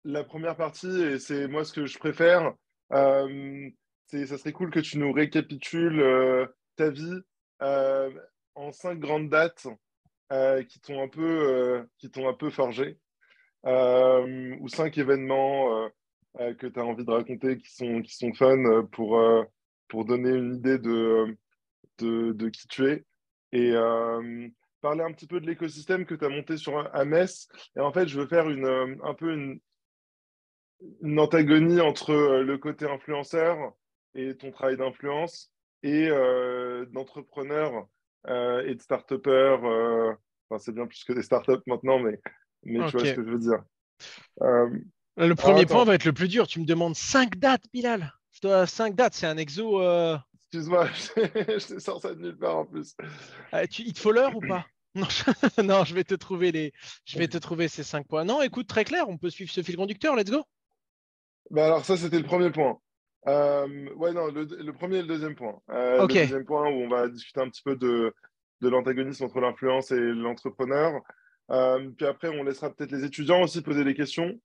la première partie, et c'est moi ce que je préfère, euh, ça serait cool que tu nous récapitules ta vie euh, en 5 grandes dates qui t'ont un peu forgé, ou 5 événements que tu as envie de raconter qui sont fun pour donner une idée de qui tu es. Et parler un petit peu de l'écosystème que tu as monté à Metz. Et en fait, je veux faire un peu une antagonie entre le côté influenceur et ton travail d'influence et d'entrepreneur et de start-upper. Enfin, c'est bien plus que des start-up maintenant, mais tu vois ce Ok. que je veux dire. Euh, Le alors premier point attends, va être le plus dur. Tu me demandes 5 dates, Bilal. Je dois 5 dates, c'est un exo. excuse-moi, je t'ai sorti ça de nulle part en plus. Il te faut l'heure ou pas? Non, non, je vais te trouver ces 5 points. Non, écoute, très clair, on peut suivre ce fil conducteur, let's go. Bah alors ça, c'était le premier point. Ouais, non, le premier et le deuxième point. Le Ok, deuxième point où on va discuter un petit peu de l'antagonisme entre l'influence et l'entrepreneur. Puis après, on laissera peut-être les étudiants aussi poser des questions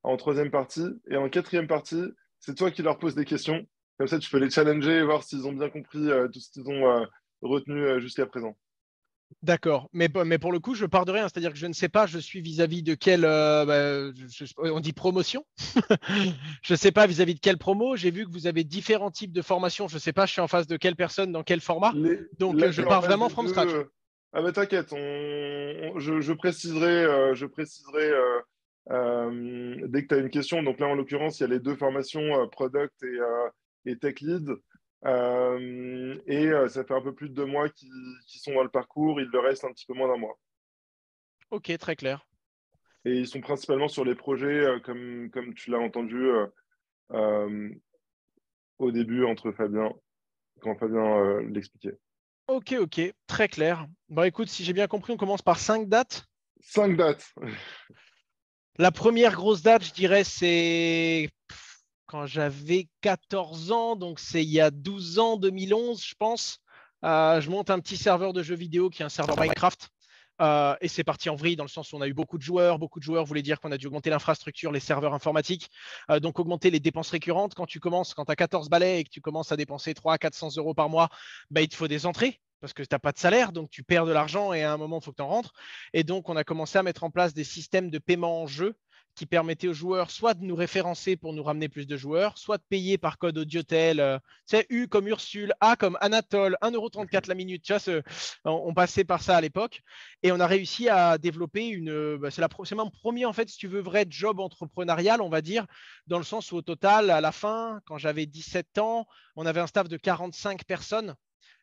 en troisième partie. Et en quatrième partie, c'est toi qui leur poses des questions. Comme ça, tu peux les challenger et voir s'ils ont bien compris tout ce qu'ils ont retenu jusqu'à présent. d'accord. Mais pour le coup, je pars de rien. C'est-à-dire que je ne sais pas, je suis vis-à-vis de quelle. On dit promotion. Je ne sais pas vis-à-vis de quelle promo. J'ai vu que vous avez différents types de formations. Je ne sais pas, je suis en face de quelle personne, dans quel format. Donc, Là, je tu es en pars face vraiment des from deux. scratch. Ah bah t'inquiète, je préciserai dès que tu as une question. Donc là, en l'occurrence, il y a les deux formations, Product et Tech Lead. Ça fait un peu plus de 2 mois qui sont dans le parcours. Il leur reste un petit peu moins d'1 mois. Ok, très clair. Et ils sont principalement sur les projets, comme tu l'as entendu euh, au début quand Fabien l'expliquait. Ok, ok, très clair. Bon, écoute, si j'ai bien compris, on commence par 5 dates. 5 dates. La première grosse date, je dirais, c'est quand j'avais 14 ans, donc c'est il y a 12 ans, 2011, je pense. Je monte un petit serveur de jeux vidéo qui est un serveur Minecraft. Et c'est parti en vrille dans le sens où on a eu beaucoup de joueurs. Beaucoup de joueurs voulait dire qu'on a dû augmenter l'infrastructure, les serveurs informatiques, donc augmenter les dépenses récurrentes. Quand tu commences, quand tu as 14 balais et que tu commences à dépenser 300 à 400 € par mois, bah, il te faut des entrées parce que tu n'as pas de salaire, donc tu perds de l'argent et à un moment, il faut que tu en rentres. Et donc, on a commencé à mettre en place des systèmes de paiement en jeu qui permettaient aux joueurs soit de nous référencer pour nous ramener plus de joueurs, soit de payer par code audiotel. C'est U comme Ursule, A comme Anatole, 1,34 € la minute. Tu vois, on passait par ça à l'époque. Et on a réussi à développer c'est mon premier, en fait, si tu veux, vrai job entrepreneurial, on va dire, dans le sens où au total, à la fin, quand j'avais 17 ans, on avait un staff de 45 personnes.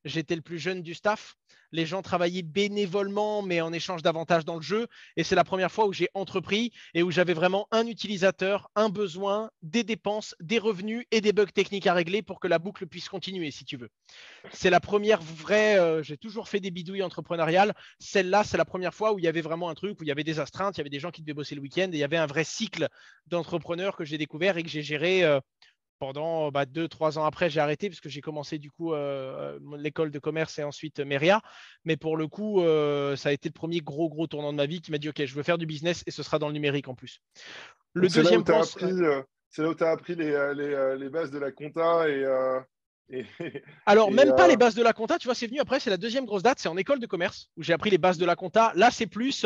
J'étais le plus jeune du staff. Les gens travaillaient bénévolement, mais en échange d'avantages dans le jeu. Et c'est la première fois où j'ai entrepris et où j'avais vraiment un utilisateur, un besoin, des dépenses, des revenus et des bugs techniques à régler pour que la boucle puisse continuer, si tu veux. C'est la première vraie. J'ai toujours fait des bidouilles entrepreneuriales. Celle-là, c'est la première fois où il y avait vraiment un truc, où il y avait des astreintes, il y avait des gens qui devaient bosser le week-end et il y avait un vrai cycle d'entrepreneurs que j'ai découvert et que j'ai géré pendant 2, 3 ans après, j'ai arrêté parce que j'ai commencé du coup l'école de commerce et ensuite Meria. Mais pour le coup, ça a été le premier gros tournant de ma vie qui m'a dit ok, je veux faire du business et ce sera dans le numérique en plus. Le Donc deuxième point, c'est là où tu as appris les bases de la compta et, alors et, même pas les bases de la compta, tu vois, c'est venu après, c'est la deuxième grosse date, c'est en école de commerce où j'ai appris les bases de la compta. Là, c'est plus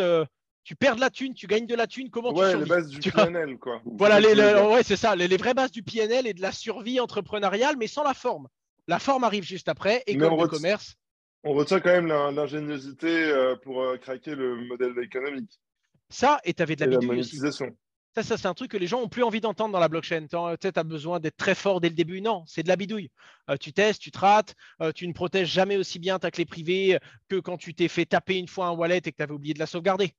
tu perds de la thune, tu gagnes de la thune, comment tu ouais, les survis. bases du Tu vois. PNL, quoi. C'est Voilà, ça que tu voulais dire. ouais, c'est ça, les vraies bases du PNL et de la survie entrepreneuriale, mais sans la forme. La forme arrive juste après, Mais école de commerce. on retient quand même l'ingéniosité pour craquer le modèle économique Ça, et tu avais de la et la bidouille aussi. monétisation. Ça c'est un truc que les gens ont plus envie d'entendre dans la blockchain. Tu as besoin d'être très fort dès le début. Non, c'est de la bidouille. Tu testes, tu te rates, tu ne protèges jamais aussi bien ta clé privée que quand tu t'es fait taper une fois un wallet et que tu avais oublié de la sauvegarder.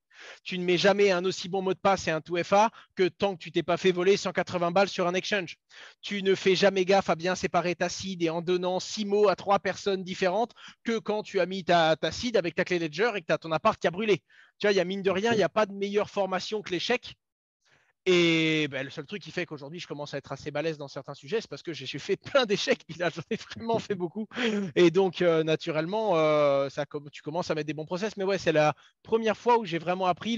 Tu ne mets jamais un aussi bon mot de passe et un 2FA que tant que tu t'es pas fait voler 180 balles sur un exchange. Tu ne fais jamais gaffe à bien séparer ta seed et en donnant 6 mots à 3 personnes différentes que quand tu as mis ta seed avec ta clé Ledger et que tu as ton appart qui a brûlé. Tu vois, il y a mine de rien, il n'y a pas de meilleure formation que l'échec. Et ben, le seul truc qui fait qu'aujourd'hui, je commence à être assez balèze dans certains sujets, c'est parce que j'ai fait plein d'échecs. Puis là, j'en ai vraiment fait beaucoup. Et donc, naturellement, tu commences à mettre des bons process. Mais ouais, c'est la première fois où j'ai vraiment appris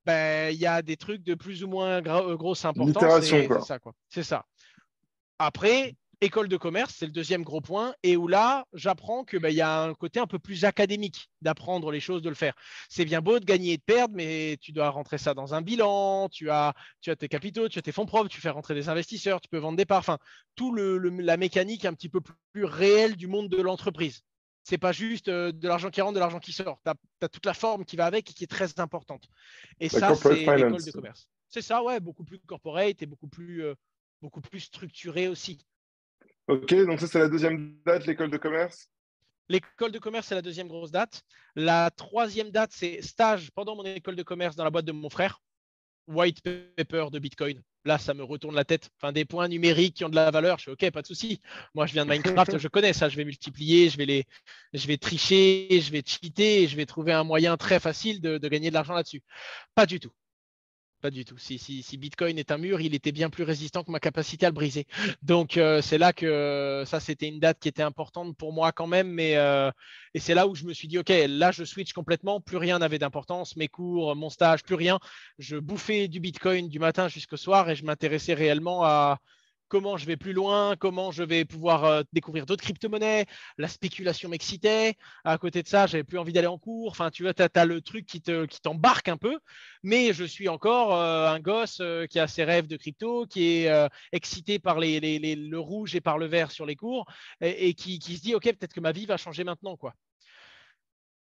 ben, il y a des trucs de plus ou moins grosse importance L'itération, et c'est quoi. ça, quoi. C'est ça. Après, école de commerce, c'est le deuxième gros point, et où là, j'apprends que ben, y a un côté un peu plus académique d'apprendre les choses, de le faire. C'est bien beau de gagner et de perdre, mais tu dois rentrer ça dans un bilan, tu as tes capitaux, tu as tes fonds propres, tu fais rentrer des investisseurs, tu peux vendre des parts, enfin, tout la mécanique un petit peu plus réelle du monde de l'entreprise. C'est pas juste de l'argent qui rentre, de l'argent qui sort. Tu as toute la forme qui va avec et qui est très importante. Et La ça, corporate c'est l'école de finance. commerce. C'est ça, ouais, beaucoup plus corporate et beaucoup plus structuré aussi. Ok, donc ça, c'est la deuxième date, l'école de commerce. L'école de commerce, c'est la deuxième grosse date. La troisième date, c'est stage pendant mon école de commerce dans la boîte de mon frère. White paper de Bitcoin. Là, ça me retourne la tête. Enfin, des points numériques qui ont de la valeur. Je suis OK, pas de souci. Moi, je viens de Minecraft, je connais ça. Je vais multiplier, je vais tricher, je vais cheater et je vais trouver un moyen très facile de gagner de l'argent là-dessus. Pas du tout. Pas du tout. Si Bitcoin est un mur, il était bien plus résistant que ma capacité à le briser. Donc, c'est là que ça, c'était une date qui était importante pour moi quand même. Et c'est là où je me suis dit, OK, là, je switch complètement. Plus rien n'avait d'importance. Mes cours, mon stage, plus rien. Je bouffais du Bitcoin du matin jusqu'au soir et je m'intéressais réellement à comment je vais plus loin, comment je vais pouvoir découvrir d'autres crypto-monnaies. La spéculation m'excitait. À côté de ça, j'avais plus envie d'aller en cours. Enfin, tu vois, tu as le truc qui t'embarque un peu, mais je suis encore un gosse qui a ses rêves de crypto, qui est excité par le rouge et par le vert sur les cours et qui se dit, OK, peut-être que ma vie va changer maintenant, quoi.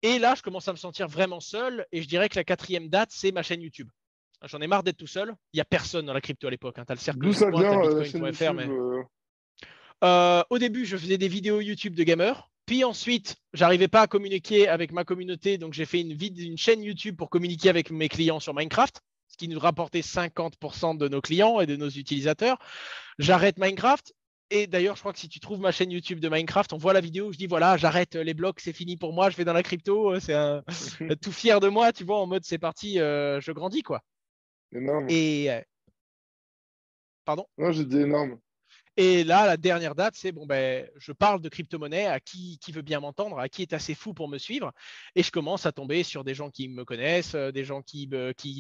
Et là, je commence à me sentir vraiment seul et je dirais que la quatrième date, c'est ma chaîne YouTube. J'en ai marre d'être tout seul. Il n'y a personne dans la crypto à l'époque. Hein. Tu as le cercle D'où du ça coin, tu as vient, la chaîne bitcoin.fr, YouTube mais au début, je faisais des vidéos YouTube de gamers. Puis ensuite, j'arrivais pas à communiquer avec ma communauté, donc j'ai fait une chaîne YouTube pour communiquer avec mes clients sur Minecraft, ce qui nous rapportait 50% de nos clients et de nos utilisateurs. J'arrête Minecraft. Et d'ailleurs, je crois que si tu trouves ma chaîne YouTube de Minecraft, on voit la vidéo où je dis voilà, j'arrête les blocs, c'est fini pour moi, je vais dans la crypto, tout fier de moi, tu vois, en mode c'est parti, je grandis quoi. énorme. Et pardon. Non, j'ai dit énorme. Et là, la dernière date, c'est bon, ben, je parle de crypto-monnaie à qui veut bien m'entendre, à qui est assez fou pour me suivre. Et je commence à tomber sur des gens qui me connaissent, des gens qui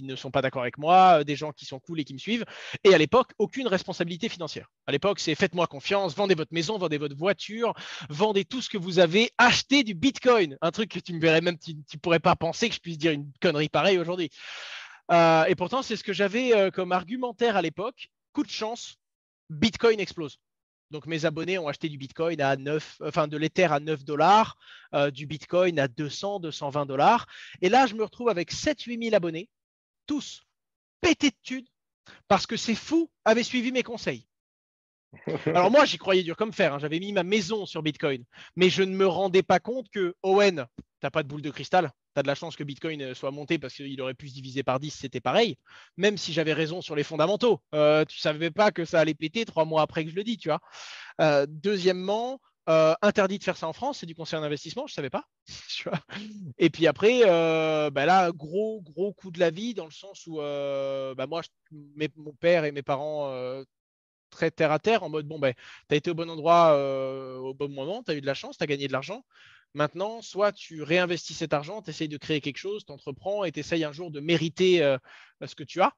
ne sont pas d'accord avec moi, des gens qui sont cool et qui me suivent. Et à l'époque, aucune responsabilité financière. À l'époque, c'est faites-moi confiance, vendez votre maison, vendez votre voiture, vendez tout ce que vous avez, achetez du Bitcoin. Un truc que tu me verrais même, tu ne pourrais pas penser que je puisse dire une connerie pareille aujourd'hui. Et pourtant, c'est ce que j'avais comme argumentaire à l'époque. Coup de chance, Bitcoin explose. Donc mes abonnés ont acheté du Bitcoin à 9, enfin de l'Ether à 9 dollars, du Bitcoin à 200, 220 dollars. Et là, je me retrouve avec 7-8 000 abonnés, tous pétés de thunes, parce que ces fous avaient suivi mes conseils. Alors moi, j'y croyais dur comme fer. Hein. J'avais mis ma maison sur Bitcoin, mais je ne me rendais pas compte que Owen, t'as pas de boule de cristal. Tu as de la chance que Bitcoin soit monté parce qu'il aurait pu se diviser par 10, c'était pareil. Même si j'avais raison sur les fondamentaux. Tu savais pas que ça allait péter 3 mois après que je le dis, tu vois. Deuxièmement, interdit de faire ça en France, c'est du conseil en investissement, je savais pas. Tu vois. Et puis après, bah là, gros coup de la vie dans le sens où bah moi, mon père et mes parents très terre à terre en mode bon ben tu as été au bon endroit au bon moment, tu as eu de la chance, tu as gagné de l'argent. Maintenant, soit tu réinvestis cet argent, tu essayes de créer quelque chose, tu entreprends et tu essayes un jour de mériter ce que tu as.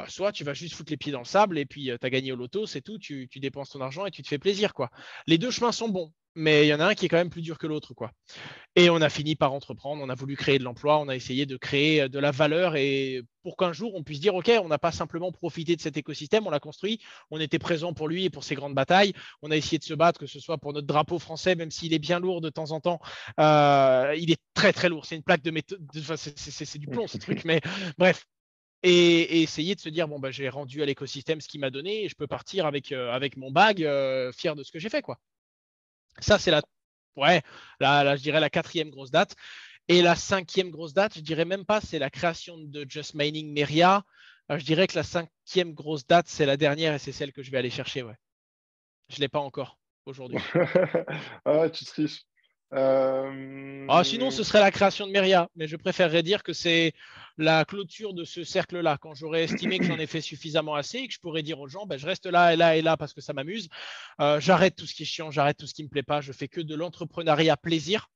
Soit tu vas juste foutre les pieds dans le sable et puis tu as gagné au loto, c'est tout, tu dépenses ton argent et tu te fais plaisir. Quoi. Les deux chemins sont bons, mais il y en a un qui est quand même plus dur que l'autre. Quoi. Et on a fini par entreprendre, on a voulu créer de l'emploi, on a essayé de créer de la valeur et pour qu'un jour on puisse dire, OK, on n'a pas simplement profité de cet écosystème, on l'a construit, on était présent pour lui et pour ses grandes batailles, on a essayé de se battre, que ce soit pour notre drapeau français, même s'il est bien lourd de temps en temps, il est très très lourd, c'est une plaque de méthode, enfin, c'est du plomb ce truc, mais bref. Et essayer de se dire, bon, bah, j'ai rendu à l'écosystème ce qu'il m'a donné et je peux partir avec mon bag fier de ce que j'ai fait. Quoi. Ça, c'est ouais, je dirais la quatrième grosse date. Et la cinquième grosse date, je dirais même pas, c'est la création de Just Mining Meria. Je dirais que la cinquième grosse date, c'est la dernière et c'est celle que je vais aller chercher. Ouais. Je ne l'ai pas encore aujourd'hui. Ah, tu triches. Sinon, ce serait la création de Meria, mais je préférerais dire que c'est la clôture de ce cercle-là. Quand j'aurais estimé que j'en ai fait suffisamment assez et que je pourrais dire aux gens, ben, je reste là et là et là parce que ça m'amuse. J'arrête tout ce qui est chiant, j'arrête tout ce qui ne me plaît pas. Je fais que de l'entrepreneuriat plaisir.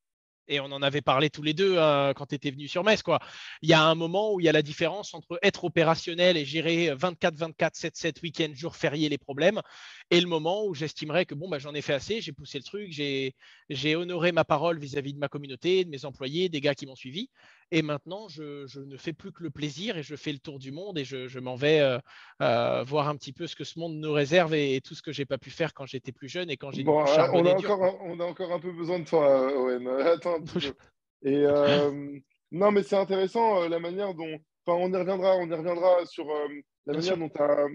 Et on en avait parlé tous les deux quand tu étais venu sur Metz, quoi. Il y a un moment où il y a la différence entre être opérationnel et gérer 24-24, 7-7, week-end, jours fériés, les problèmes, et le moment où j'estimerais que bon, bah, j'en ai fait assez, j'ai poussé le truc, j'ai honoré ma parole vis-à-vis de ma communauté, de mes employés, des gars qui m'ont suivi. Et maintenant, je ne fais plus que le plaisir et je fais le tour du monde et je m'en vais voir un petit peu ce que ce monde nous réserve et tout ce que j'ai pas pu faire quand j'étais plus jeune et quand j'ai dû Bon, charbonner dur, quoi. on a encore un peu besoin de toi, Owen. Attends un petit peu. Et non, mais c'est intéressant la manière dont. Enfin, on y reviendra sur la Bien manière sûr. dont tu as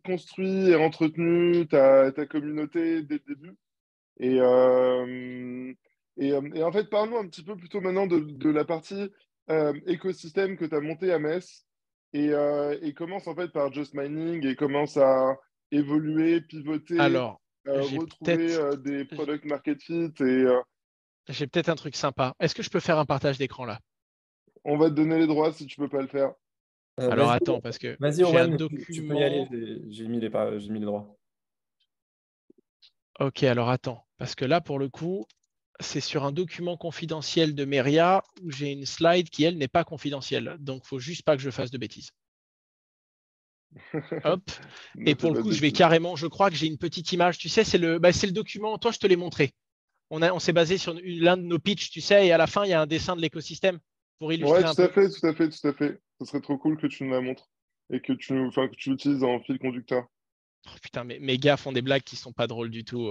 construit et entretenu ta communauté dès le début. Et, et en fait, parle-nous un petit peu plutôt maintenant de la partie écosystème que tu as monté à Metz et commence en fait par Just Mining et commence à évoluer, pivoter, Alors, retrouver des product market fit et j'ai peut-être un truc sympa. Est-ce que je peux faire un partage d'écran là? on va te donner les droits si tu peux pas le faire. Alors Vas-y, attends, parce que vas-y, j'ai un Owen, tu peux y aller. document. J'ai mis les droits. Ok, alors attends, parce que là, pour le coup, c'est sur un document confidentiel de Meria où j'ai une slide qui, elle, n'est pas confidentielle. Donc, il ne faut juste pas que je fasse de bêtises. Hop. Ne Et fais pour le pas de coup, je vais bêtises. carrément, je crois que j'ai une petite image. Tu sais, c'est le document. Toi, je te l'ai montré. On s'est basé sur l'un de nos pitchs, tu sais, et à la fin, il y a un dessin de l'écosystème pour Ouais, illustrer un tout à peu. fait, tout à fait, tout à fait. Ce serait trop cool que tu nous la montres et enfin, que tu l'utilises en fil conducteur. Oh, putain, mes gars font des blagues qui sont pas drôles du tout.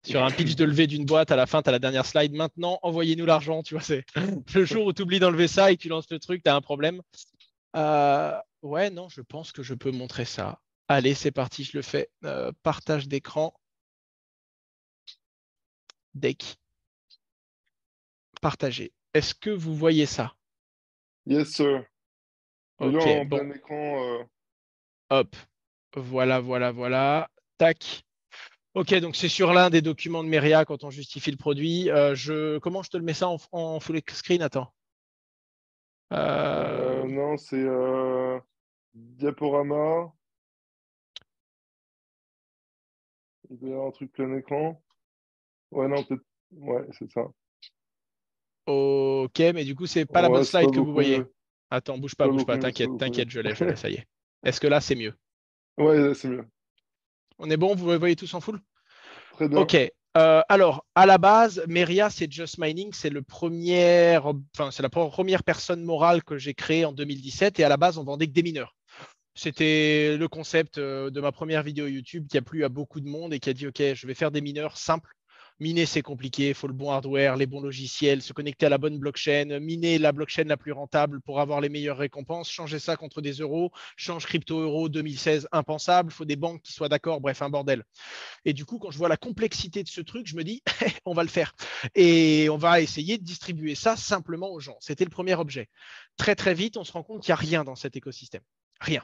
Sur un pitch de levée d'une boîte, à la fin, tu as la dernière slide. Maintenant, envoyez-nous l'argent. Tu vois, c'est le jour où tu oublies d'enlever ça et que tu lances le truc, tu as un problème. Ouais, non, je pense que je peux montrer ça. Allez, c'est parti, je le fais. Partage d'écran. Deck. Partager. Est-ce que vous voyez ça? Yes, sir. Mets-le Ok, en bon, plein écran. hop. Voilà, voilà, voilà. Tac. Ok, donc c'est sur l'un des documents de Meria quand on justifie le produit. Comment je te le mets ça en full screen? Attends. Euh, Non, c'est diaporama. Il doit y avoir un truc plein écran. Ouais, non, peut-être. Ouais, c'est ça. Ok, mais du coup, c'est pas la bonne Ouais, c'est pas slide que vous beaucoup voyez. mieux. Attends, C'est pas bouge beaucoup pas, mieux, c'est pas t'inquiète, beaucoup mieux. t'inquiète, je l'ai, ça y est. Est-ce que là, c'est mieux? Ouais, là, c'est mieux. On est bon, vous voyez tous en full? Très bien. Ok. Alors, à la base, Meria, c'est Just Mining, c'est la première personne morale que j'ai créée en 2017 et à la base, on vendait que des mineurs. C'était le concept de ma première vidéo YouTube qui a plu à beaucoup de monde et qui a dit, OK, je vais faire des mineurs simples. Miner, c'est compliqué, il faut le bon hardware, les bons logiciels, se connecter à la bonne blockchain, miner la blockchain la plus rentable pour avoir les meilleures récompenses, changer ça contre des euros, change crypto-euro 2016, impensable, il faut des banques qui soient d'accord, bref, un bordel. Et du coup, quand je vois la complexité de ce truc, je me dis, on va le faire. Et on va essayer de distribuer ça simplement aux gens. C'était le premier objet. Très, très vite, on se rend compte qu'il n'y a rien dans cet écosystème. Rien.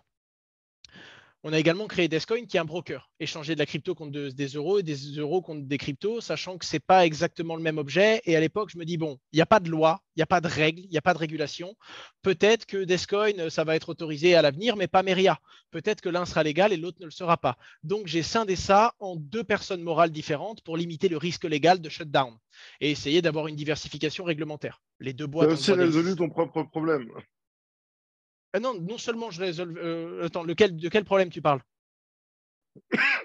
On a également créé Descoin qui est un broker, échanger de la crypto contre des euros et des euros contre des cryptos, sachant que ce n'est pas exactement le même objet. Et à l'époque, je me dis, bon, il n'y a pas de loi, il n'y a pas de règles, il n'y a pas de régulation. Peut-être que Descoin, ça va être autorisé à l'avenir, mais pas Meria. Peut-être que l'un sera légal et l'autre ne le sera pas. Donc, j'ai scindé ça en deux personnes morales différentes pour limiter le risque légal de shutdown et essayer d'avoir une diversification réglementaire. Les deux Tu as boîtes ont le aussi droit résolu d'exister. ton propre problème. Non, non seulement je résolve. Attends, de quel problème tu parles?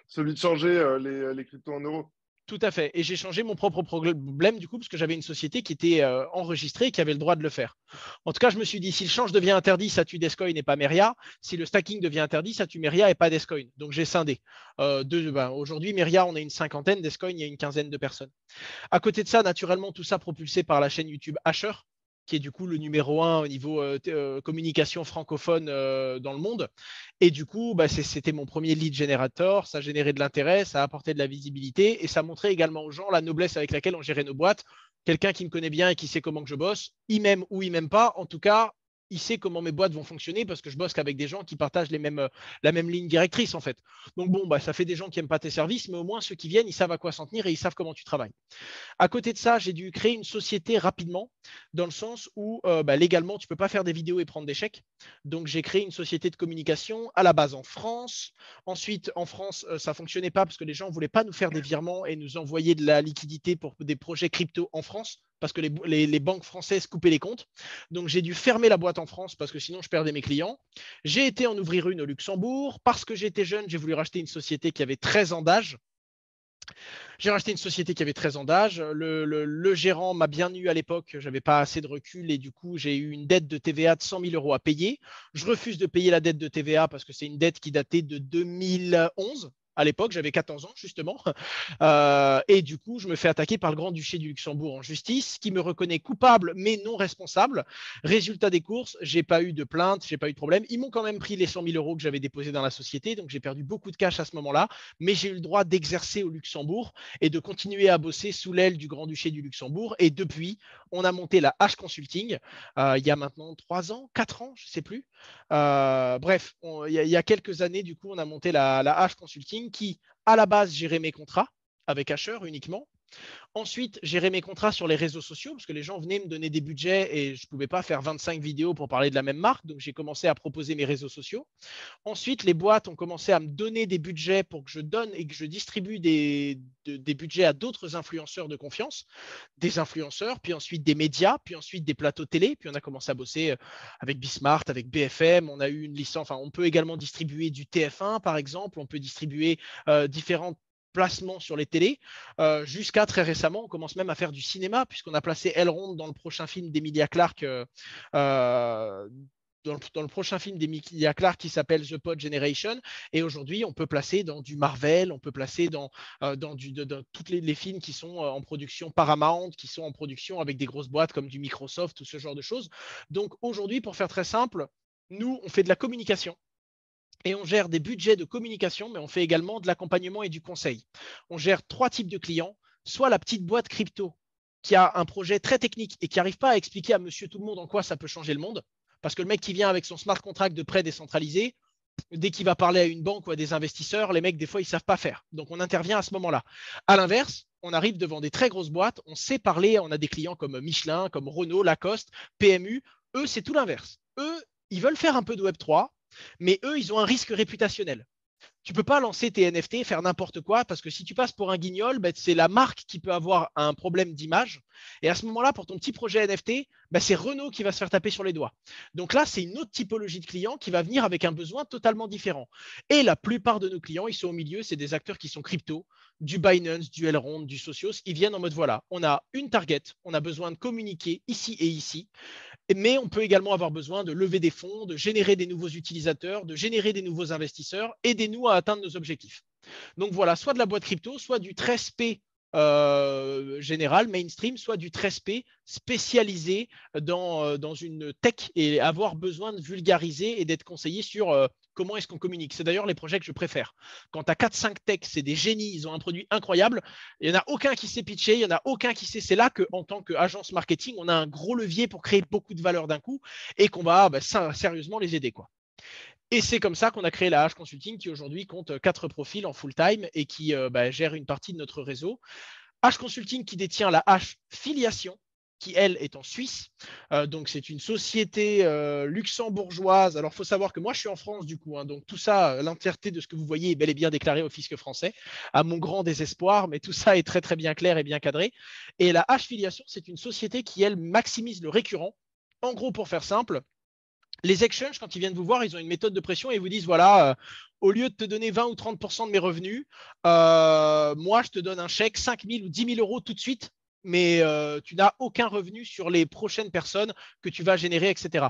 Celui de changer les cryptos en euros. Tout à fait. Et j'ai changé mon propre problème du coup parce que j'avais une société qui était enregistrée et qui avait le droit de le faire. En tout cas, je me suis dit, si le change devient interdit, ça tue Descoin et pas Meria. Si le stacking devient interdit, ça tue Meria et pas Descoin. Donc j'ai scindé. Aujourd'hui, Meria, on a une cinquantaine. Descoin, il y a une quinzaine de personnes. À côté de ça, naturellement, tout ça propulsé par la chaîne YouTube Asher, qui est du coup le numéro un au niveau communication francophone dans le monde. Et du coup, c'était mon premier lead generator, ça générait de l'intérêt, ça apportait de la visibilité et ça montrait également aux gens la noblesse avec laquelle on gérait nos boîtes. Quelqu'un qui me connaît bien et qui sait comment que je bosse, il m'aime ou il m'aime pas, en tout cas, il sait comment mes boîtes vont fonctionner parce que je bosse qu'avec des gens qui partagent la même ligne directrice en fait. Donc bon, ça fait des gens qui n'aiment pas tes services, mais au moins ceux qui viennent, ils savent à quoi s'en tenir et ils savent comment tu travailles. À côté de ça, j'ai dû créer une société rapidement dans le sens où légalement, tu ne peux pas faire des vidéos et prendre des chèques. Donc, j'ai créé une société de communication à la base en France. Ensuite, en France, ça ne fonctionnait pas parce que les gens ne voulaient pas nous faire des virements et nous envoyer de la liquidité pour des projets crypto en France parce que les banques françaises coupaient les comptes. Donc, j'ai dû fermer la boîte en France parce que sinon, je perdais mes clients. J'ai été en ouvrir une au Luxembourg. Parce que j'étais jeune, j'ai voulu racheter une société qui avait 13 ans d'âge. J'ai racheté une société qui avait 13 ans d'âge. Le gérant m'a bien eu à l'époque. Je n'avais pas assez de recul et du coup, j'ai eu une dette de TVA de 100 000 euros à payer. Je refuse de payer la dette de TVA parce que c'est une dette qui datait de 2011. À l'époque, j'avais 14 ans, justement. Et du coup, je me fais attaquer par le Grand-Duché du Luxembourg en justice, qui me reconnaît coupable, mais non responsable. Résultat des courses, je n'ai pas eu de plainte, je n'ai pas eu de problème. Ils m'ont quand même pris les 100 000 euros que j'avais déposés dans la société, donc j'ai perdu beaucoup de cash à ce moment-là, mais j'ai eu le droit d'exercer au Luxembourg et de continuer à bosser sous l'aile du Grand-Duché du Luxembourg. Et depuis, on a monté la H Consulting, il y a maintenant 3 ans, 4 ans, je ne sais plus. Bref, il y a quelques années, du coup, on a monté la H Consulting qui, à la base, gérait mes contrats avec Asher uniquement. Ensuite, gérer mes contrats sur les réseaux sociaux parce que les gens venaient me donner des budgets et je ne pouvais pas faire 25 vidéos pour parler de la même marque. Donc, j'ai commencé à proposer mes réseaux sociaux. Ensuite, les boîtes ont commencé à me donner des budgets pour que je donne et que je distribue des budgets à d'autres influenceurs de confiance, des influenceurs, puis ensuite des médias, puis ensuite des plateaux télé. Puis on a commencé à bosser avec Bismart, avec BFM. On a eu une licence. Enfin, on peut également distribuer du TF1, par exemple. On peut distribuer différentes placements sur les télés, jusqu'à très récemment, on commence même à faire du cinéma, puisqu'on a placé Elrond dans le prochain film d'Emilia Clarke, dans le prochain film d'Emilia Clarke qui s'appelle The Pod Generation. Et aujourd'hui, on peut placer dans du Marvel, on peut placer dans tous les films qui sont en production Paramount, qui sont en production avec des grosses boîtes comme du Microsoft, tout ce genre de choses. Donc aujourd'hui, pour faire très simple, nous, on fait de la communication. Et on gère des budgets de communication, mais on fait également de l'accompagnement et du conseil. On gère 3 types de clients, soit la petite boîte crypto qui a un projet très technique et qui n'arrive pas à expliquer à monsieur tout le monde en quoi ça peut changer le monde, parce que le mec qui vient avec son smart contract de prêt décentralisé, dès qu'il va parler à une banque ou à des investisseurs, les mecs, des fois, ils ne savent pas faire. Donc, on intervient à ce moment-là. À l'inverse, on arrive devant des très grosses boîtes, on sait parler, on a des clients comme Michelin, comme Renault, Lacoste, PMU. Eux, c'est tout l'inverse. Eux, ils veulent faire un peu de Web3, mais eux, ils ont un risque réputationnel. Tu ne peux pas lancer tes NFT et faire n'importe quoi parce que si tu passes pour un guignol, c'est la marque qui peut avoir un problème d'image. Et à ce moment-là, pour ton petit projet NFT, c'est Renault qui va se faire taper sur les doigts. Donc là, c'est une autre typologie de client qui va venir avec un besoin totalement différent. Et la plupart de nos clients, ils sont au milieu, c'est des acteurs qui sont crypto, du Binance, du Elrond, du Socios. Ils viennent en mode voilà, on a une target, on a besoin de communiquer ici et ici. Mais on peut également avoir besoin de lever des fonds, de générer des nouveaux utilisateurs, de générer des nouveaux investisseurs. Aidez-nous à atteindre nos objectifs. Donc voilà, soit de la boîte crypto, soit du 13P général, mainstream, soit du 13P spécialisé dans une tech et avoir besoin de vulgariser et d'être conseillé sur comment est-ce qu'on communique. C'est d'ailleurs les projets que je préfère. Quand tu as 4-5 techs, c'est des génies, ils ont un produit incroyable. Il n'y en a aucun qui sait pitcher, il n'y en a aucun qui sait. C'est là qu'en tant qu'agence marketing, on a un gros levier pour créer beaucoup de valeur d'un coup et qu'on va sérieusement les aider, quoi. Et c'est comme ça qu'on a créé la H Consulting qui aujourd'hui compte 4 profils en full-time et qui gère une partie de notre réseau. H Consulting qui détient la H Filiation, qui elle est en Suisse. Donc c'est une société luxembourgeoise. Alors il faut savoir que moi je suis en France du coup, hein, donc tout ça, l'entièreté de ce que vous voyez est bel et bien déclaré au fisc français, à mon grand désespoir, mais tout ça est très très bien clair et bien cadré. Et la H Filiation, c'est une société qui elle maximise le récurrent. En gros, pour faire simple, les exchanges, quand ils viennent vous voir, ils ont une méthode de pression et ils vous disent voilà, au lieu de te donner 20 ou 30% de mes revenus, moi, je te donne un chèque 5 000 ou 10 000 euros tout de suite, mais tu n'as aucun revenu sur les prochaines personnes que tu vas générer, etc.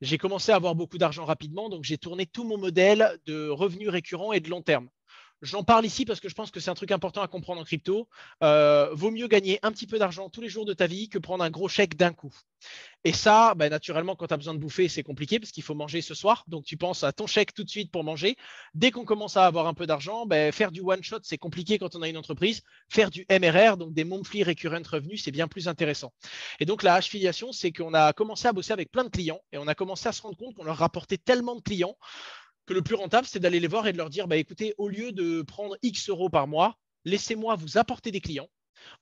J'ai commencé à avoir beaucoup d'argent rapidement, donc j'ai tourné tout mon modèle de revenus récurrents et de long terme. J'en parle ici parce que je pense que c'est un truc important à comprendre en crypto. Vaut mieux gagner un petit peu d'argent tous les jours de ta vie que prendre un gros chèque d'un coup. Et ça, naturellement, quand tu as besoin de bouffer, c'est compliqué parce qu'il faut manger ce soir. Donc, tu penses à ton chèque tout de suite pour manger. Dès qu'on commence à avoir un peu d'argent, faire du one-shot, c'est compliqué quand on a une entreprise. Faire du MRR, donc des monthly recurrent revenus, c'est bien plus intéressant. Et donc, la H-filiation, c'est qu'on a commencé à bosser avec plein de clients et on a commencé à se rendre compte qu'on leur rapportait tellement de clients que le plus rentable, c'est d'aller les voir et de leur dire, écoutez, au lieu de prendre X euros par mois, laissez-moi vous apporter des clients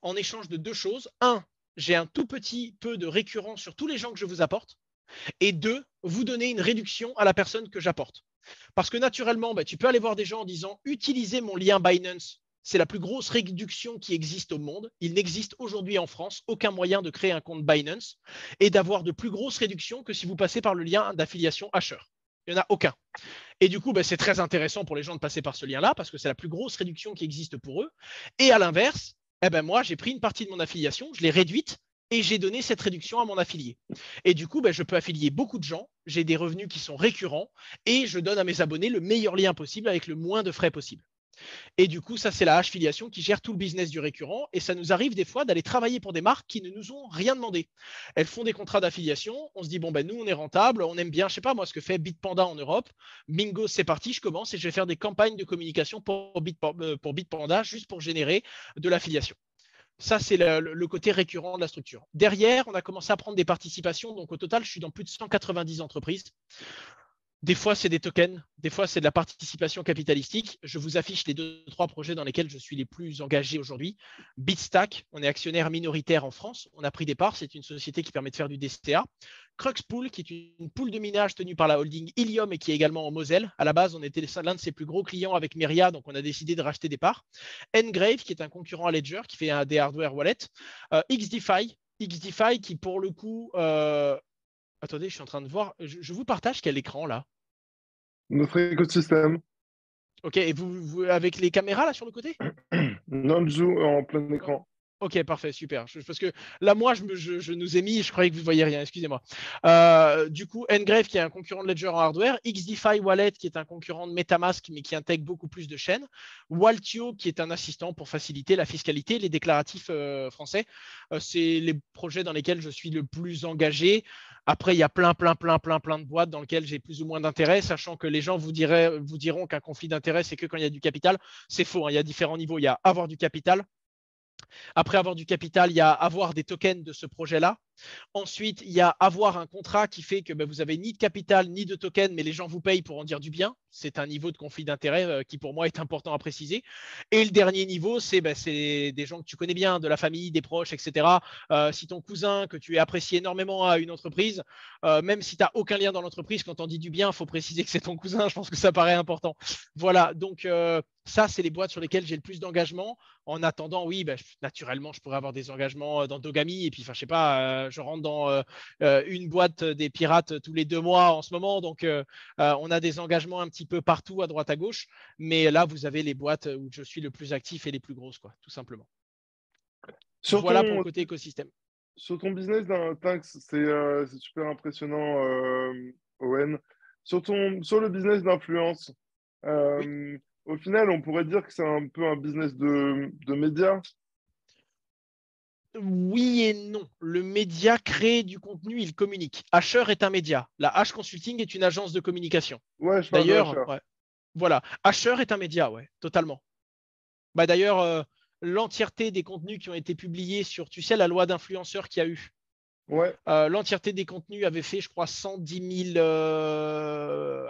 en échange de 2 choses. Un, j'ai un tout petit peu de récurrent sur tous les gens que je vous apporte. Et 2, vous donner une réduction à la personne que j'apporte. Parce que naturellement, tu peux aller voir des gens en disant utilisez mon lien Binance. C'est la plus grosse réduction qui existe au monde. Il n'existe aujourd'hui en France aucun moyen de créer un compte Binance et d'avoir de plus grosses réductions que si vous passez par le lien d'affiliation Asher. Il n'y en a aucun. Et du coup, c'est très intéressant pour les gens de passer par ce lien-là parce que c'est la plus grosse réduction qui existe pour eux. Et à l'inverse, moi, j'ai pris une partie de mon affiliation, je l'ai réduite et j'ai donné cette réduction à mon affilié. Et du coup, je peux affilier beaucoup de gens, j'ai des revenus qui sont récurrents et je donne à mes abonnés le meilleur lien possible avec le moins de frais possible. Et du coup, ça, c'est la H-filiation qui gère tout le business du récurrent. Et ça nous arrive des fois d'aller travailler pour des marques qui ne nous ont rien demandé. Elles font des contrats d'affiliation. On se dit, nous, on est rentable. On aime bien, je sais pas moi, ce que fait Bitpanda en Europe. Bingo, c'est parti. Je commence et je vais faire des campagnes de communication pour Bitpanda juste pour générer de l'affiliation. Ça, c'est le côté récurrent de la structure. Derrière, on a commencé à prendre des participations. Donc, au total, je suis dans plus de 190 entreprises. Des fois, c'est des tokens, des fois, c'est de la participation capitalistique. Je vous affiche les 2-3 projets dans lesquels je suis les plus engagé aujourd'hui. Bitstack, on est actionnaire minoritaire en France. On a pris des parts. C'est une société qui permet de faire du DCA. Cruxpool, qui est une pool de minage tenue par la holding Ilium et qui est également en Moselle. À la base, on était l'un de ses plus gros clients avec Meria, donc on a décidé de racheter des parts. Engrave, qui est un concurrent à Ledger, qui fait des hardware wallets. XDeFi qui pour le coup… Attendez, je suis en train de voir. Je vous partage quel écran là? Notre écosystème. Ok, et vous avec les caméras là sur le côté? Non, je joue en plein écran. Ok, parfait, super. Parce que là, moi, je nous ai mis, je croyais que vous ne voyez rien, excusez-moi. Du coup, Ngrave, qui est un concurrent de Ledger en hardware, XDeFi Wallet, qui est un concurrent de MetaMask, mais qui intègre beaucoup plus de chaînes, Waltio, qui est un assistant pour faciliter la fiscalité, les déclaratifs français. C'est les projets dans lesquels je suis le plus engagé. Après, il y a plein de boîtes dans lesquelles j'ai plus ou moins d'intérêt, sachant que les gens vous diront qu'un conflit d'intérêt, c'est que quand il y a du capital. C'est faux, hein, il y a différents niveaux. Il y a avoir du capital. Après avoir du capital, il y a avoir des tokens de ce projet-là. Ensuite, il y a avoir un contrat qui fait que vous n'avez ni de capital ni de token, mais les gens vous payent pour en dire du bien. C'est un niveau de conflit d'intérêt qui, pour moi, est important à préciser. Et le dernier niveau, c'est des gens que tu connais bien, de la famille, des proches, etc. Si ton cousin, que tu apprécies énormément à une entreprise, même si tu n'as aucun lien dans l'entreprise, quand on dit du bien, il faut préciser que c'est ton cousin. Je pense que ça paraît important. Voilà, donc ça, c'est les boîtes sur lesquelles j'ai le plus d'engagement. En attendant, oui, naturellement, je pourrais avoir des engagements dans Dogami. Et puis, je sais pas, je rentre dans une boîte des pirates tous les 2 mois en ce moment. Donc, on a des engagements un petit peu partout, à droite, à gauche. Mais là, vous avez les boîtes où je suis le plus actif et les plus grosses, quoi, tout simplement. Voilà pour le côté écosystème. Sur ton business d'un tax, c'est super impressionnant, Owen. Sur le business d'influence, Oui. au final, on pourrait dire que c'est un peu un business de médias. Oui et non. Le média crée du contenu, il communique. Asher est un média. La H Consulting est une agence de communication. Ouais, je parle de D'ailleurs, l'achat. ouais. Voilà. Asher est un média, ouais, totalement. D'ailleurs, l'entièreté des contenus qui ont été publiés sur, tu sais, la loi d'influenceur qu'il y a eu. Ouais. L'entièreté des contenus avait fait, je crois, 110 000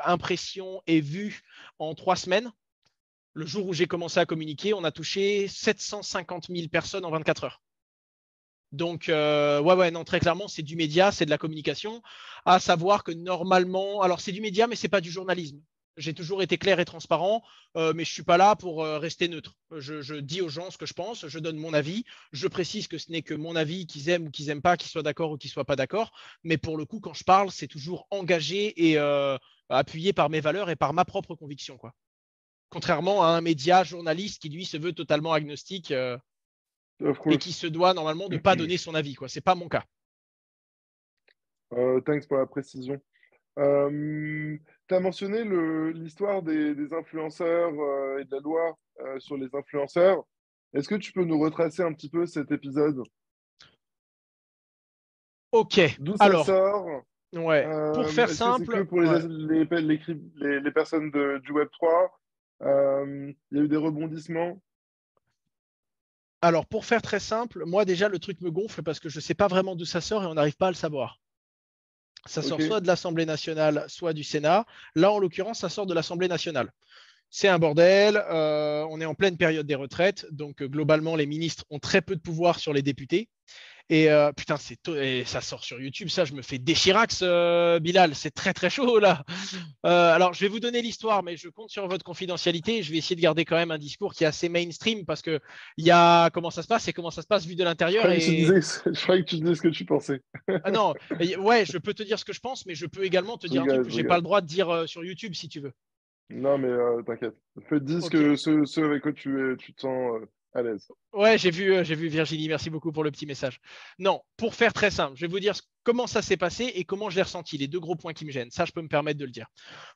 impressions et vues en 3 semaines. Le jour où j'ai commencé à communiquer, on a touché 750 000 personnes en 24 heures. Donc, non, très clairement, c'est du média, c'est de la communication. À savoir que normalement, alors c'est du média, mais c'est pas du journalisme. J'ai toujours été clair et transparent, mais je suis pas là pour rester neutre. Je dis aux gens ce que je pense, je donne mon avis. Je précise que ce n'est que mon avis, qu'ils aiment ou qu'ils n'aiment pas, qu'ils soient d'accord ou qu'ils soient pas d'accord. Mais pour le coup, quand je parle, c'est toujours engagé et appuyé par mes valeurs et par ma propre conviction, quoi. Contrairement à un média journaliste qui lui se veut totalement agnostique. Of Et course. qui se doit normalement de ne pas donner son avis, quoi. C'est pas mon cas. Thanks pour la précision. Tu as mentionné l'histoire des influenceurs et de la loi sur les influenceurs. Est-ce que tu peux nous retracer un petit peu cet épisode? Ok, D'où ça alors, sort? ouais, pour faire Est-ce que c'est que simple, pour ouais. les personnes du Web3? Il y a eu des rebondissements? Alors, pour faire très simple, moi déjà, le truc me gonfle parce que je ne sais pas vraiment d'où ça sort et on n'arrive pas à le savoir. Ça Ok. sort soit de l'Assemblée nationale, soit du Sénat. Là, en l'occurrence, ça sort de l'Assemblée nationale. c'est un bordel. On est en pleine période des retraites. Donc, globalement, les ministres ont très peu de pouvoir sur les députés. Et putain, et ça sort sur YouTube, ça, je me fais déchirax, Bilal. C'est très, très chaud, là. Alors, je vais vous donner l'histoire, mais je compte sur votre confidentialité. Je vais essayer de garder quand même un discours qui est assez mainstream parce qu'il y a comment ça se passe et comment ça se passe vu de l'intérieur. Je croyais que tu disais ce que tu pensais. Ah non, ouais, je peux te dire ce que je pense, mais je peux également te Je dire un truc rigole, que je je n'ai pas rigole. le droit de dire sur YouTube si tu veux. Non, mais t'inquiète. Dis Ok. ce avec quoi tu te sens à l'aise. Ouais, j'ai vu Virginie. Merci beaucoup pour le petit message. Non, pour faire très simple, je vais vous dire comment ça s'est passé et comment je l'ai ressenti. Les deux gros points qui me gênent. Ça, je peux me permettre de le dire.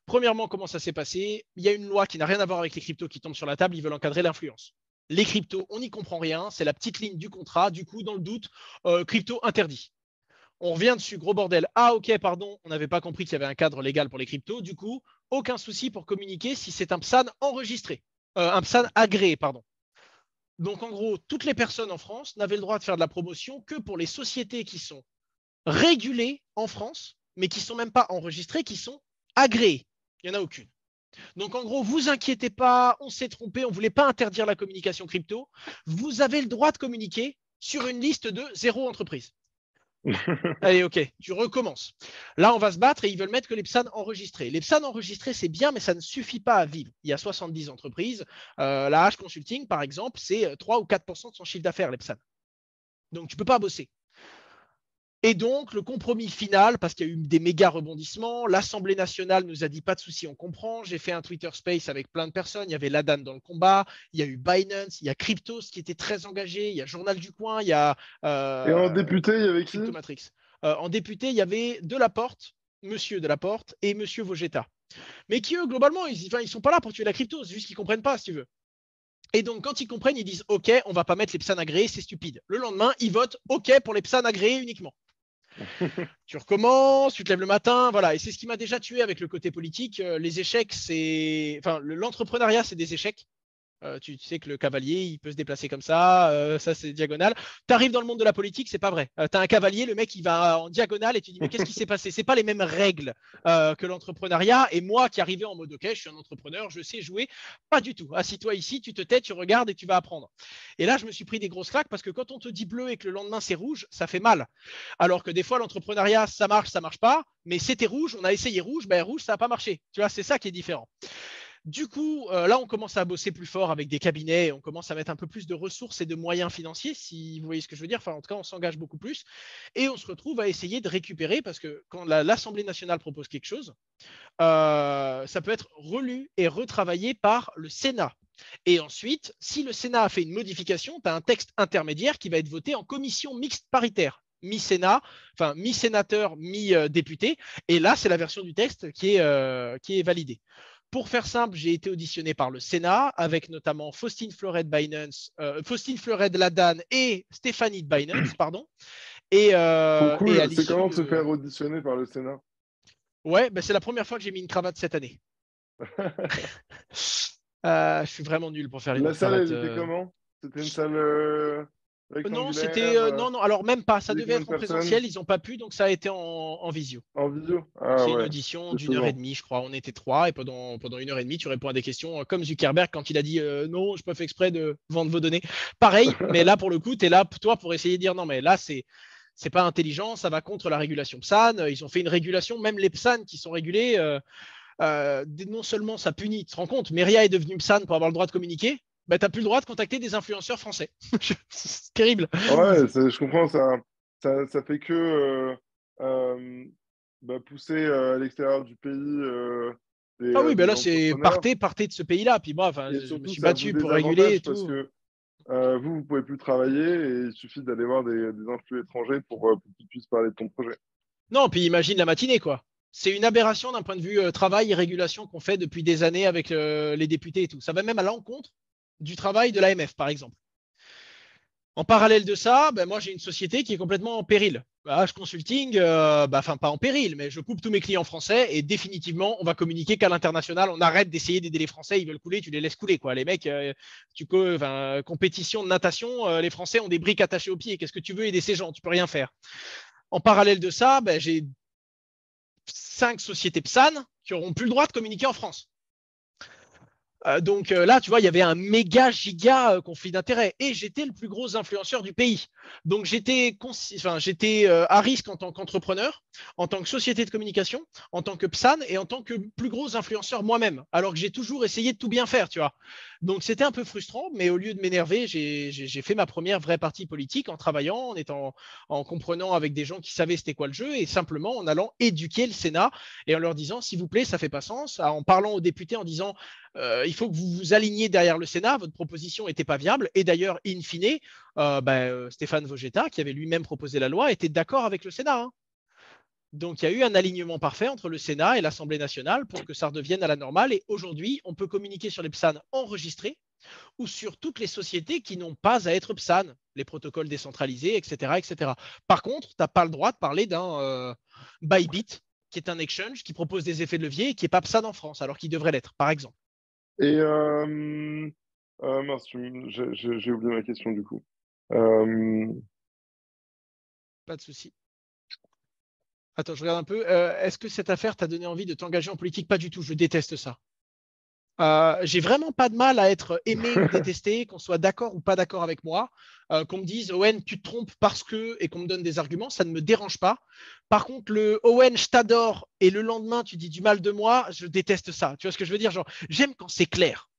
Premièrement, comment ça s'est passé? Il y a une loi qui n'a rien à voir avec les cryptos qui tombe sur la table. Ils veulent encadrer l'influence. Les cryptos, on n'y comprend rien. C'est la petite ligne du contrat. Du coup, dans le doute, crypto interdit. On revient dessus, gros bordel. Ah, ok, pardon, on n'avait pas compris qu'il y avait un cadre légal pour les cryptos. Du coup, aucun souci pour communiquer si c'est un PSAN enregistré. Un PSAN agréé, pardon. Donc, en gros, toutes les personnes en France n'avaient le droit de faire de la promotion que pour les sociétés qui sont régulées en France, mais qui ne sont même pas enregistrées, qui sont agréées. Il n'y en a aucune. Donc, en gros, vous inquiétez pas, on s'est trompé, on ne voulait pas interdire la communication crypto. Vous avez le droit de communiquer sur une liste de 0 entreprises. Allez, ok, tu recommences. Là, on va se battre et ils veulent mettre que les PSAN enregistrés. Les PSAN enregistrés, c'est bien, mais ça ne suffit pas à vivre. Il y a 70 entreprises. La H Consulting, par exemple, c'est 3 ou 4% de son chiffre d'affaires, les PSAN. Donc, tu ne peux pas bosser. Et donc, le compromis final, parce qu'il y a eu des méga rebondissements, l'Assemblée nationale nous a dit pas de souci, on comprend. J'ai fait un Twitter Space avec plein de personnes. Il y avait Ladan dans le combat, il y a eu Binance, il y a Cryptos qui était très engagé, il y a Journal du Coin, il y a Et en député, il y avait qui? Cryptomatrix. En député, il y avait Delaporte, Monsieur Delaporte et Monsieur Vogetta. Mais qui, eux, globalement, ils ne sont pas là pour tuer la crypto, c'est juste qu'ils ne comprennent pas, si tu veux. Et donc, quand ils comprennent, ils disent OK, on ne va pas mettre les PSAN agréés, c'est stupide. Le lendemain, ils votent OK pour les PSAN agréés uniquement. Tu recommences, tu te lèves le matin, voilà. Et c'est ce qui m'a déjà tué avec le côté politique. Les échecs, c'est. Enfin, l'entrepreneuriat, c'est des échecs. Tu sais que le cavalier, il peut se déplacer comme ça. Ça, c'est diagonale. Tu arrives dans le monde de la politique, c'est pas vrai. Tu as un cavalier, le mec, il va en diagonale et tu dis, mais qu'est-ce qui s'est passé? C'est pas les mêmes règles que l'entrepreneuriat. Et moi qui arrivais en mode, OK, je suis un entrepreneur, je sais jouer. Pas du tout. Assis-toi ici, tu te tais, tu regardes et tu vas apprendre. Et là, je me suis pris des grosses claques parce que quand on te dit bleu et que le lendemain c'est rouge, ça fait mal. Alors que des fois, l'entrepreneuriat, ça marche pas. Mais c'était rouge, on a essayé rouge, ben rouge, ça n'a pas marché. Tu vois, c'est ça qui est différent. Du coup, là, on commence à bosser plus fort avec des cabinets, on commence à mettre un peu plus de ressources et de moyens financiers, si vous voyez ce que je veux dire. Enfin, en tout cas, on s'engage beaucoup plus. Et on se retrouve à essayer de récupérer, parce que quand l'Assemblée nationale propose quelque chose, ça peut être relu et retravaillé par le Sénat. Et ensuite, si le Sénat a fait une modification, tu as un texte intermédiaire qui va être voté en commission mixte paritaire mi-Sénat, enfin mi-sénateur, mi-député. Et là, c'est la version du texte qui est validée. Pour faire simple, j'ai été auditionné par le Sénat avec notamment Faustine Fleuret de Ladan et Stéphanie de Binance, pardon. Et Trop à cool. C'est l'issue comment de se de. faire auditionner par le Sénat? Ouais, ben c'est la première fois que j'ai mis une cravate cette année. Je suis vraiment nul pour faire une La salle, cravate. elle était comment? C'était une salle Non, rectangulaire non, non. Alors même pas. Ça il y avait devait combien de être en personnes? présentiel. Ils n'ont pas pu, donc ça a été en visio. En visio? Ah C'est une ouais, audition c'est d'une heure et pesant. demie, je crois. On était trois et pendant une heure et demie, tu réponds à des questions comme Zuckerberg quand il a dit non, je peux faire exprès de vendre vos données. Pareil, mais là, pour le coup, tu es là, toi, pour essayer de dire non, mais là, c'est pas intelligent, ça va contre la régulation PSAN. Ils ont fait une régulation, même les PSAN qui sont régulés, non seulement ça punit, tu te rends compte, Meria est devenu PSAN pour avoir le droit de communiquer, bah, tu n'as plus le droit de contacter des influenceurs français. C'est terrible. Ouais, je comprends, ça fait que euh, pousser à l'extérieur du pays Ah oui, ben des là, c'est entrepreneurs. partez de ce pays-là. Puis moi, enfin, Et je me surtout, suis ça vous battu pour réguler et désavantage parce tout. que vous pouvez plus travailler et il suffit d'aller voir des influx étrangers pour qu'ils puissent parler de ton projet. Non, puis imagine la matinée, quoi. C'est une aberration d'un point de vue travail et régulation qu'on fait depuis des années avec les députés et tout. Ça va même à l'encontre du travail de l'AMF, par exemple. En parallèle de ça, ben moi j'ai une société qui est complètement en péril. H Consulting, enfin pas en péril, mais je coupe tous mes clients français et définitivement on va communiquer qu'à l'international. On arrête d'essayer d'aider les Français, ils veulent couler, tu les laisses couler quoi. Les mecs, compétition de natation, les Français ont des briques attachées aux pieds. Qu'est-ce que tu veux aider ces gens? Tu peux rien faire. En parallèle de ça, ben, j'ai 5 sociétés PSAN qui n'auront plus le droit de communiquer en France. Donc là, tu vois, il y avait un méga giga conflit d'intérêts et j'étais le plus gros influenceur du pays. Donc j'étais à risque en tant qu'entrepreneur, en tant que société de communication, en tant que PSAN et en tant que plus gros influenceur moi-même, alors que j'ai toujours essayé de tout bien faire, tu vois. Donc c'était un peu frustrant, mais au lieu de m'énerver, j'ai fait ma première vraie partie politique en travaillant, en comprenant avec des gens qui savaient c'était quoi le jeu et simplement en allant éduquer le Sénat et en leur disant, s'il vous plaît, ça fait pas sens, en parlant aux députés en disant il faut que vous vous aligniez derrière le Sénat, votre proposition n'était pas viable. Et d'ailleurs, in fine, Stéphane Vogetta, qui avait lui-même proposé la loi, était d'accord avec le Sénat. Hein. Donc il y a eu un alignement parfait entre le Sénat et l'Assemblée nationale pour que ça redevienne à la normale. Et aujourd'hui, on peut communiquer sur les PSAN enregistrés ou sur toutes les sociétés qui n'ont pas à être PSAN, les protocoles décentralisés, etc. etc. Par contre, tu n'as pas le droit de parler d'un Bybit, qui est un exchange qui propose des effets de levier et qui n'est pas PSAN en France, alors qu'il devrait l'être, par exemple. Et mince, j'ai oublié ma question du coup. Pas de souci. Attends, je regarde un peu. Est-ce que cette affaire t'a donné envie de t'engager en politique? Pas du tout, je déteste ça. J'ai vraiment pas de mal à être aimé ou détesté, qu'on soit d'accord ou pas d'accord avec moi, qu'on me dise Owen, tu te trompes parce que, et qu'on me donne des arguments, ça ne me dérange pas. Par contre, le Owen, je t'adore, et le lendemain, tu dis du mal de moi, je déteste ça. Tu vois ce que je veux dire? Genre, j'aime quand c'est clair.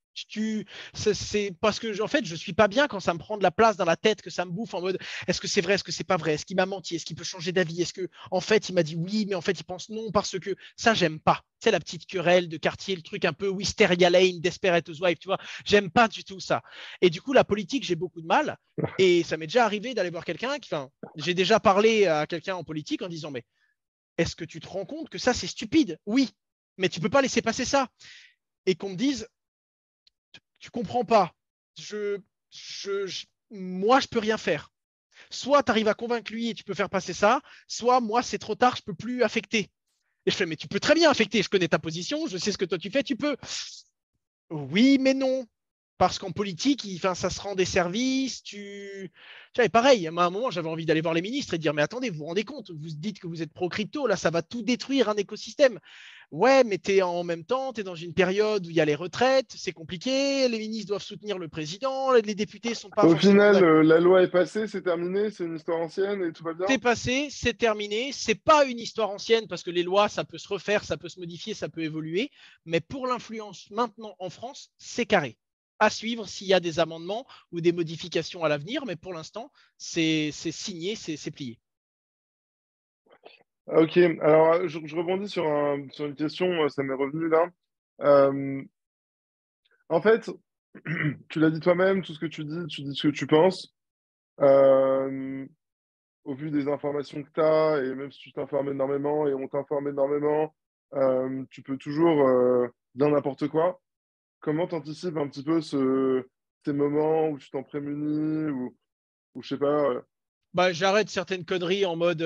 C'est parce que en fait, je suis pas bien quand ça me prend de la place dans la tête, que ça me bouffe en mode est-ce que c'est vrai, est-ce que c'est pas vrai, est-ce qu'il m'a menti, est-ce qu'il peut changer d'avis, est-ce que en fait il m'a dit oui, mais en fait il pense non parce que ça j'aime pas. C'est la petite querelle de quartier, le truc un peu Wisteria Lane, Desperate Housewives, tu vois, j'aime pas du tout ça. Et du coup, la politique, j'ai beaucoup de mal. Et ça m'est déjà arrivé d'aller voir quelqu'un qui, enfin, j'ai déjà parlé à quelqu'un en politique en disant mais est-ce que tu te rends compte que ça c'est stupide? Oui, mais tu peux pas laisser passer ça. Et qu'on me dise tu comprends pas. Moi, je peux rien faire. Soit tu arrives à convaincre lui et tu peux faire passer ça, soit moi, c'est trop tard, je peux plus affecter. Et je fais, mais tu peux très bien affecter, je connais ta position, je sais ce que toi tu fais, tu peux. Oui, mais non. Parce qu'en politique, ça se rend des services. Tu vois, et pareil, à un moment, j'avais envie d'aller voir les ministres et de dire, mais attendez, vous vous rendez compte, vous dites que vous êtes pro-crypto, là, ça va tout détruire un écosystème. Ouais, mais en même temps, tu es dans une période où il y a les retraites, c'est compliqué, les ministres doivent soutenir le président, les députés ne sont pas Au forcément final, d'accord. la loi est passée, c'est terminé, c'est une histoire ancienne et tout va bien. C'est passé, c'est terminé. C'est pas une histoire ancienne parce que les lois, ça peut se refaire, ça peut se modifier, ça peut évoluer. Mais pour l'influence maintenant en France, c'est carré. À suivre s'il y a des amendements ou des modifications à l'avenir. Mais pour l'instant, c'est signé, c'est plié. Ok, alors je rebondis sur une question, ça m'est revenu là. Euh, En fait, tu l'as dit toi-même, tout ce que tu dis ce que tu penses. Euh, Au vu des informations que tu as, et même si tu t'informes énormément et on t'informe énormément, tu peux toujours dire n'importe quoi. Comment t'anticipes un petit peu ces moments où tu t'en prémunis ou je sais pas. Bah, j'arrête certaines conneries en mode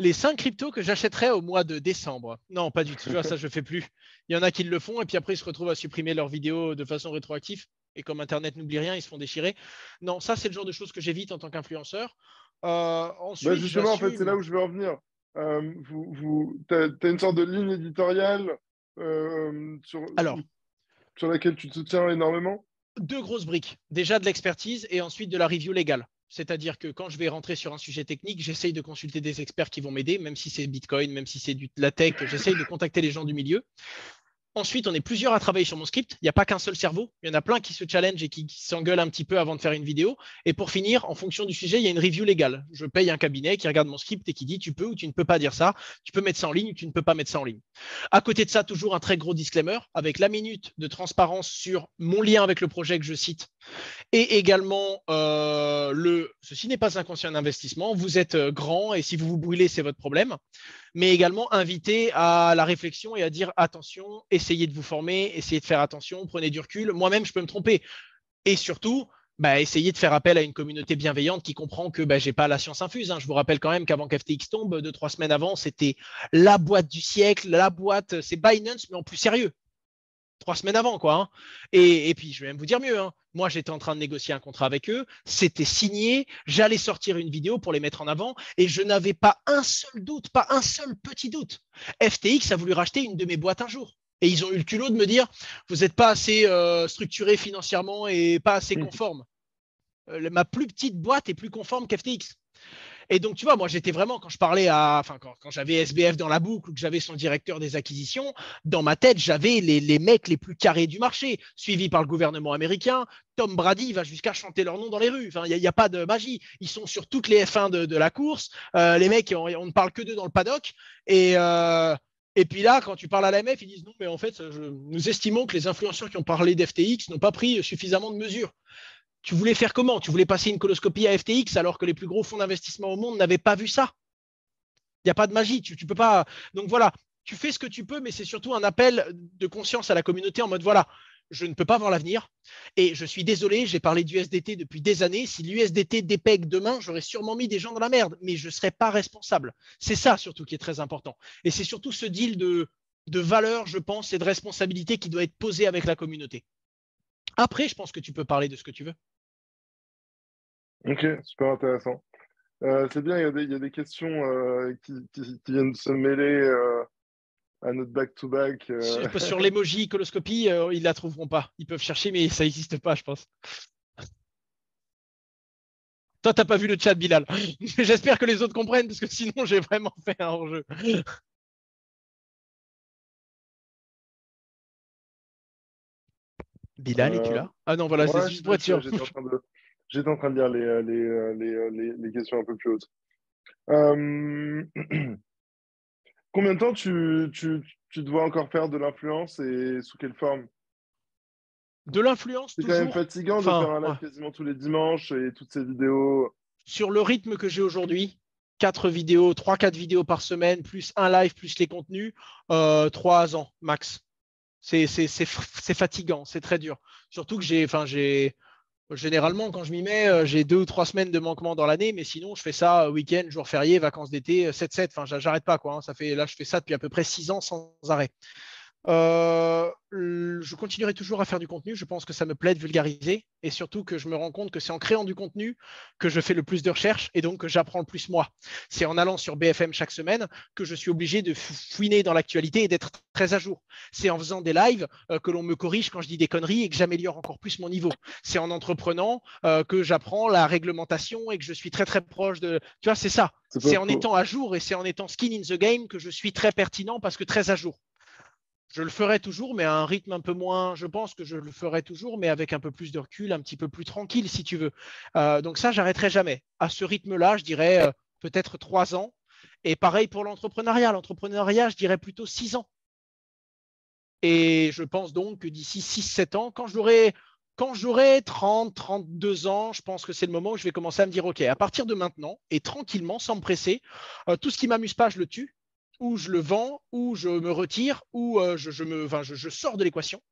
les 5 cryptos que j'achèterais au mois de décembre. Non, pas du tout. Tu vois, ça, je fais plus. Il y en a qui le font et puis après, ils se retrouvent à supprimer leurs vidéos de façon rétroactive. Et comme Internet n'oublie rien, ils se font déchirer. Non, ça, c'est le genre de choses que j'évite en tant qu'influenceur. Bah Ensuite, justement, en fait, c'est là j'assume. où je veux en venir. T'as une sorte de ligne éditoriale sur, Alors, sur laquelle tu te tiens énormément. deux grosses briques. Déjà de l'expertise et ensuite de la review légale. C'est-à-dire que quand je vais rentrer sur un sujet technique, j'essaye de consulter des experts qui vont m'aider, même si c'est Bitcoin, même si c'est de la tech, j'essaye de contacter les gens du milieu. Ensuite, on est plusieurs à travailler sur mon script. Il n'y a pas qu'un seul cerveau. Il y en a plein qui se challenge et qui s'engueulent un petit peu avant de faire une vidéo. Et pour finir, en fonction du sujet, il y a une review légale. Je paye un cabinet qui regarde mon script et qui dit tu peux ou tu ne peux pas dire ça. Tu peux mettre ça en ligne ou tu ne peux pas mettre ça en ligne. À côté de ça, toujours un très gros disclaimer avec la minute de transparence sur mon lien avec le projet que je cite et également, ceci n'est pas un conscient investissement, vous êtes grand et si vous vous brûlez, c'est votre problème, mais également inviter à la réflexion et à dire attention, essayez de vous former, essayez de faire attention, prenez du recul, moi-même je peux me tromper. Et surtout, essayez de faire appel à une communauté bienveillante qui comprend que j'ai pas la science infuse. Hein. Je vous rappelle quand même qu'avant qu'FTX tombe, 2-3 semaines avant, c'était la boîte du siècle, la boîte, c'est Binance, mais en plus sérieux. 3 semaines avant, quoi. Hein. Et puis, je vais même vous dire mieux. Hein. Moi, j'étais en train de négocier un contrat avec eux. C'était signé. J'allais sortir une vidéo pour les mettre en avant. Et je n'avais pas un seul doute, pas un seul petit doute. FTX a voulu racheter une de mes boîtes un jour. Et ils ont eu le culot de me dire, vous n'êtes pas assez structuré financièrement et pas assez conforme. Ma plus petite boîte est plus conforme qu'FTX. Et donc, tu vois, moi, j'étais vraiment, quand je parlais quand j'avais SBF dans la boucle ou que j'avais son directeur des acquisitions, dans ma tête, j'avais les mecs les plus carrés du marché, suivis par le gouvernement américain. Tom Brady va jusqu'à chanter leur nom dans les rues. Enfin, il n'y a pas de magie. Ils sont sur toutes les F1 de la course. Les mecs, on ne parle que d'eux dans le paddock. Et puis là, quand tu parles à l'AMF, ils disent non, mais en fait, nous estimons que les influenceurs qui ont parlé d'FTX n'ont pas pris suffisamment de mesures. Tu voulais faire comment? Tu voulais passer une coloscopie à FTX alors que les plus gros fonds d'investissement au monde n'avaient pas vu ça? Il n'y a pas de magie. Tu peux pas. Donc voilà, tu fais ce que tu peux, mais c'est surtout un appel de conscience à la communauté en mode voilà, je ne peux pas voir l'avenir. Et je suis désolé, j'ai parlé du USDT depuis des années. Si l'USDT dépègue demain, j'aurais sûrement mis des gens dans la merde, mais je ne serais pas responsable. C'est ça surtout qui est très important. Et c'est surtout ce deal de valeur, je pense, et de responsabilité qui doit être posé avec la communauté. Après, je pense que tu peux parler de ce que tu veux. Ok, super intéressant. C'est bien, il y a des questions qui viennent se mêler à notre back-to-back. Sur l'emoji coloscopie, ils la trouveront pas. Ils peuvent chercher, mais ça n'existe pas, je pense. Toi, t'as pas vu le chat, Bilal. J'espère que les autres comprennent, parce que sinon, j'ai vraiment fait un hors-jeu. Bilal, es-tu Euh, là? Ah non, voilà, c'est ouais, juste pour être sûr. j'étais en train de lire les questions un peu plus hautes. Euh, Combien de temps tu dois encore faire de l'influence et sous quelle forme? De l'influence, C'est quand même toujours. fatigant de faire Enfin, un ouais. live quasiment tous les dimanches et toutes ces vidéos. Sur le rythme que j'ai aujourd'hui, 4 vidéos, 3-4 vidéos par semaine, plus un live, plus les contenus, 3 ans max. C'est fatigant, c'est très dur. Surtout que généralement, quand je m'y mets, j'ai 2 ou 3 semaines de manquement dans l'année, mais sinon, je fais ça week-end, jour férié, vacances d'été, 7-7. Enfin, j'arrête pas, quoi. Là, je fais ça depuis à peu près 6 ans sans arrêt. Je continuerai toujours à faire du contenu. Je pense que ça me plaît de vulgariser et surtout que je me rends compte que c'est en créant du contenu que je fais le plus de recherches et donc que j'apprends le plus moi. C'est en allant sur BFM chaque semaine que je suis obligé de fouiner dans l'actualité et d'être très à jour. C'est en faisant des lives que l'on me corrige quand je dis des conneries et que j'améliore encore plus mon niveau. C'est en entreprenant que j'apprends la réglementation et que je suis très très proche de. Tu vois, c'est ça. C'est pas C'est en faux. étant à jour et c'est en étant skin in the game que je suis très pertinent parce que très à jour. Je le ferai toujours, mais à un rythme un peu moins. Je pense que je le ferai toujours, mais avec un peu plus de recul, un petit peu plus tranquille, si tu veux. Donc ça, j'arrêterai jamais. À ce rythme-là, je dirais peut-être 3 ans. Et pareil pour l'entrepreneuriat. L'entrepreneuriat, je dirais plutôt 6 ans. Et je pense donc que d'ici 6-7 ans, quand j'aurai 30-32 ans, je pense que c'est le moment où je vais commencer à me dire, OK, à partir de maintenant, et tranquillement, sans me presser, tout ce qui ne m'amuse pas, je le tue, ou je le vends, ou je me retire, ou je sors de l'équation,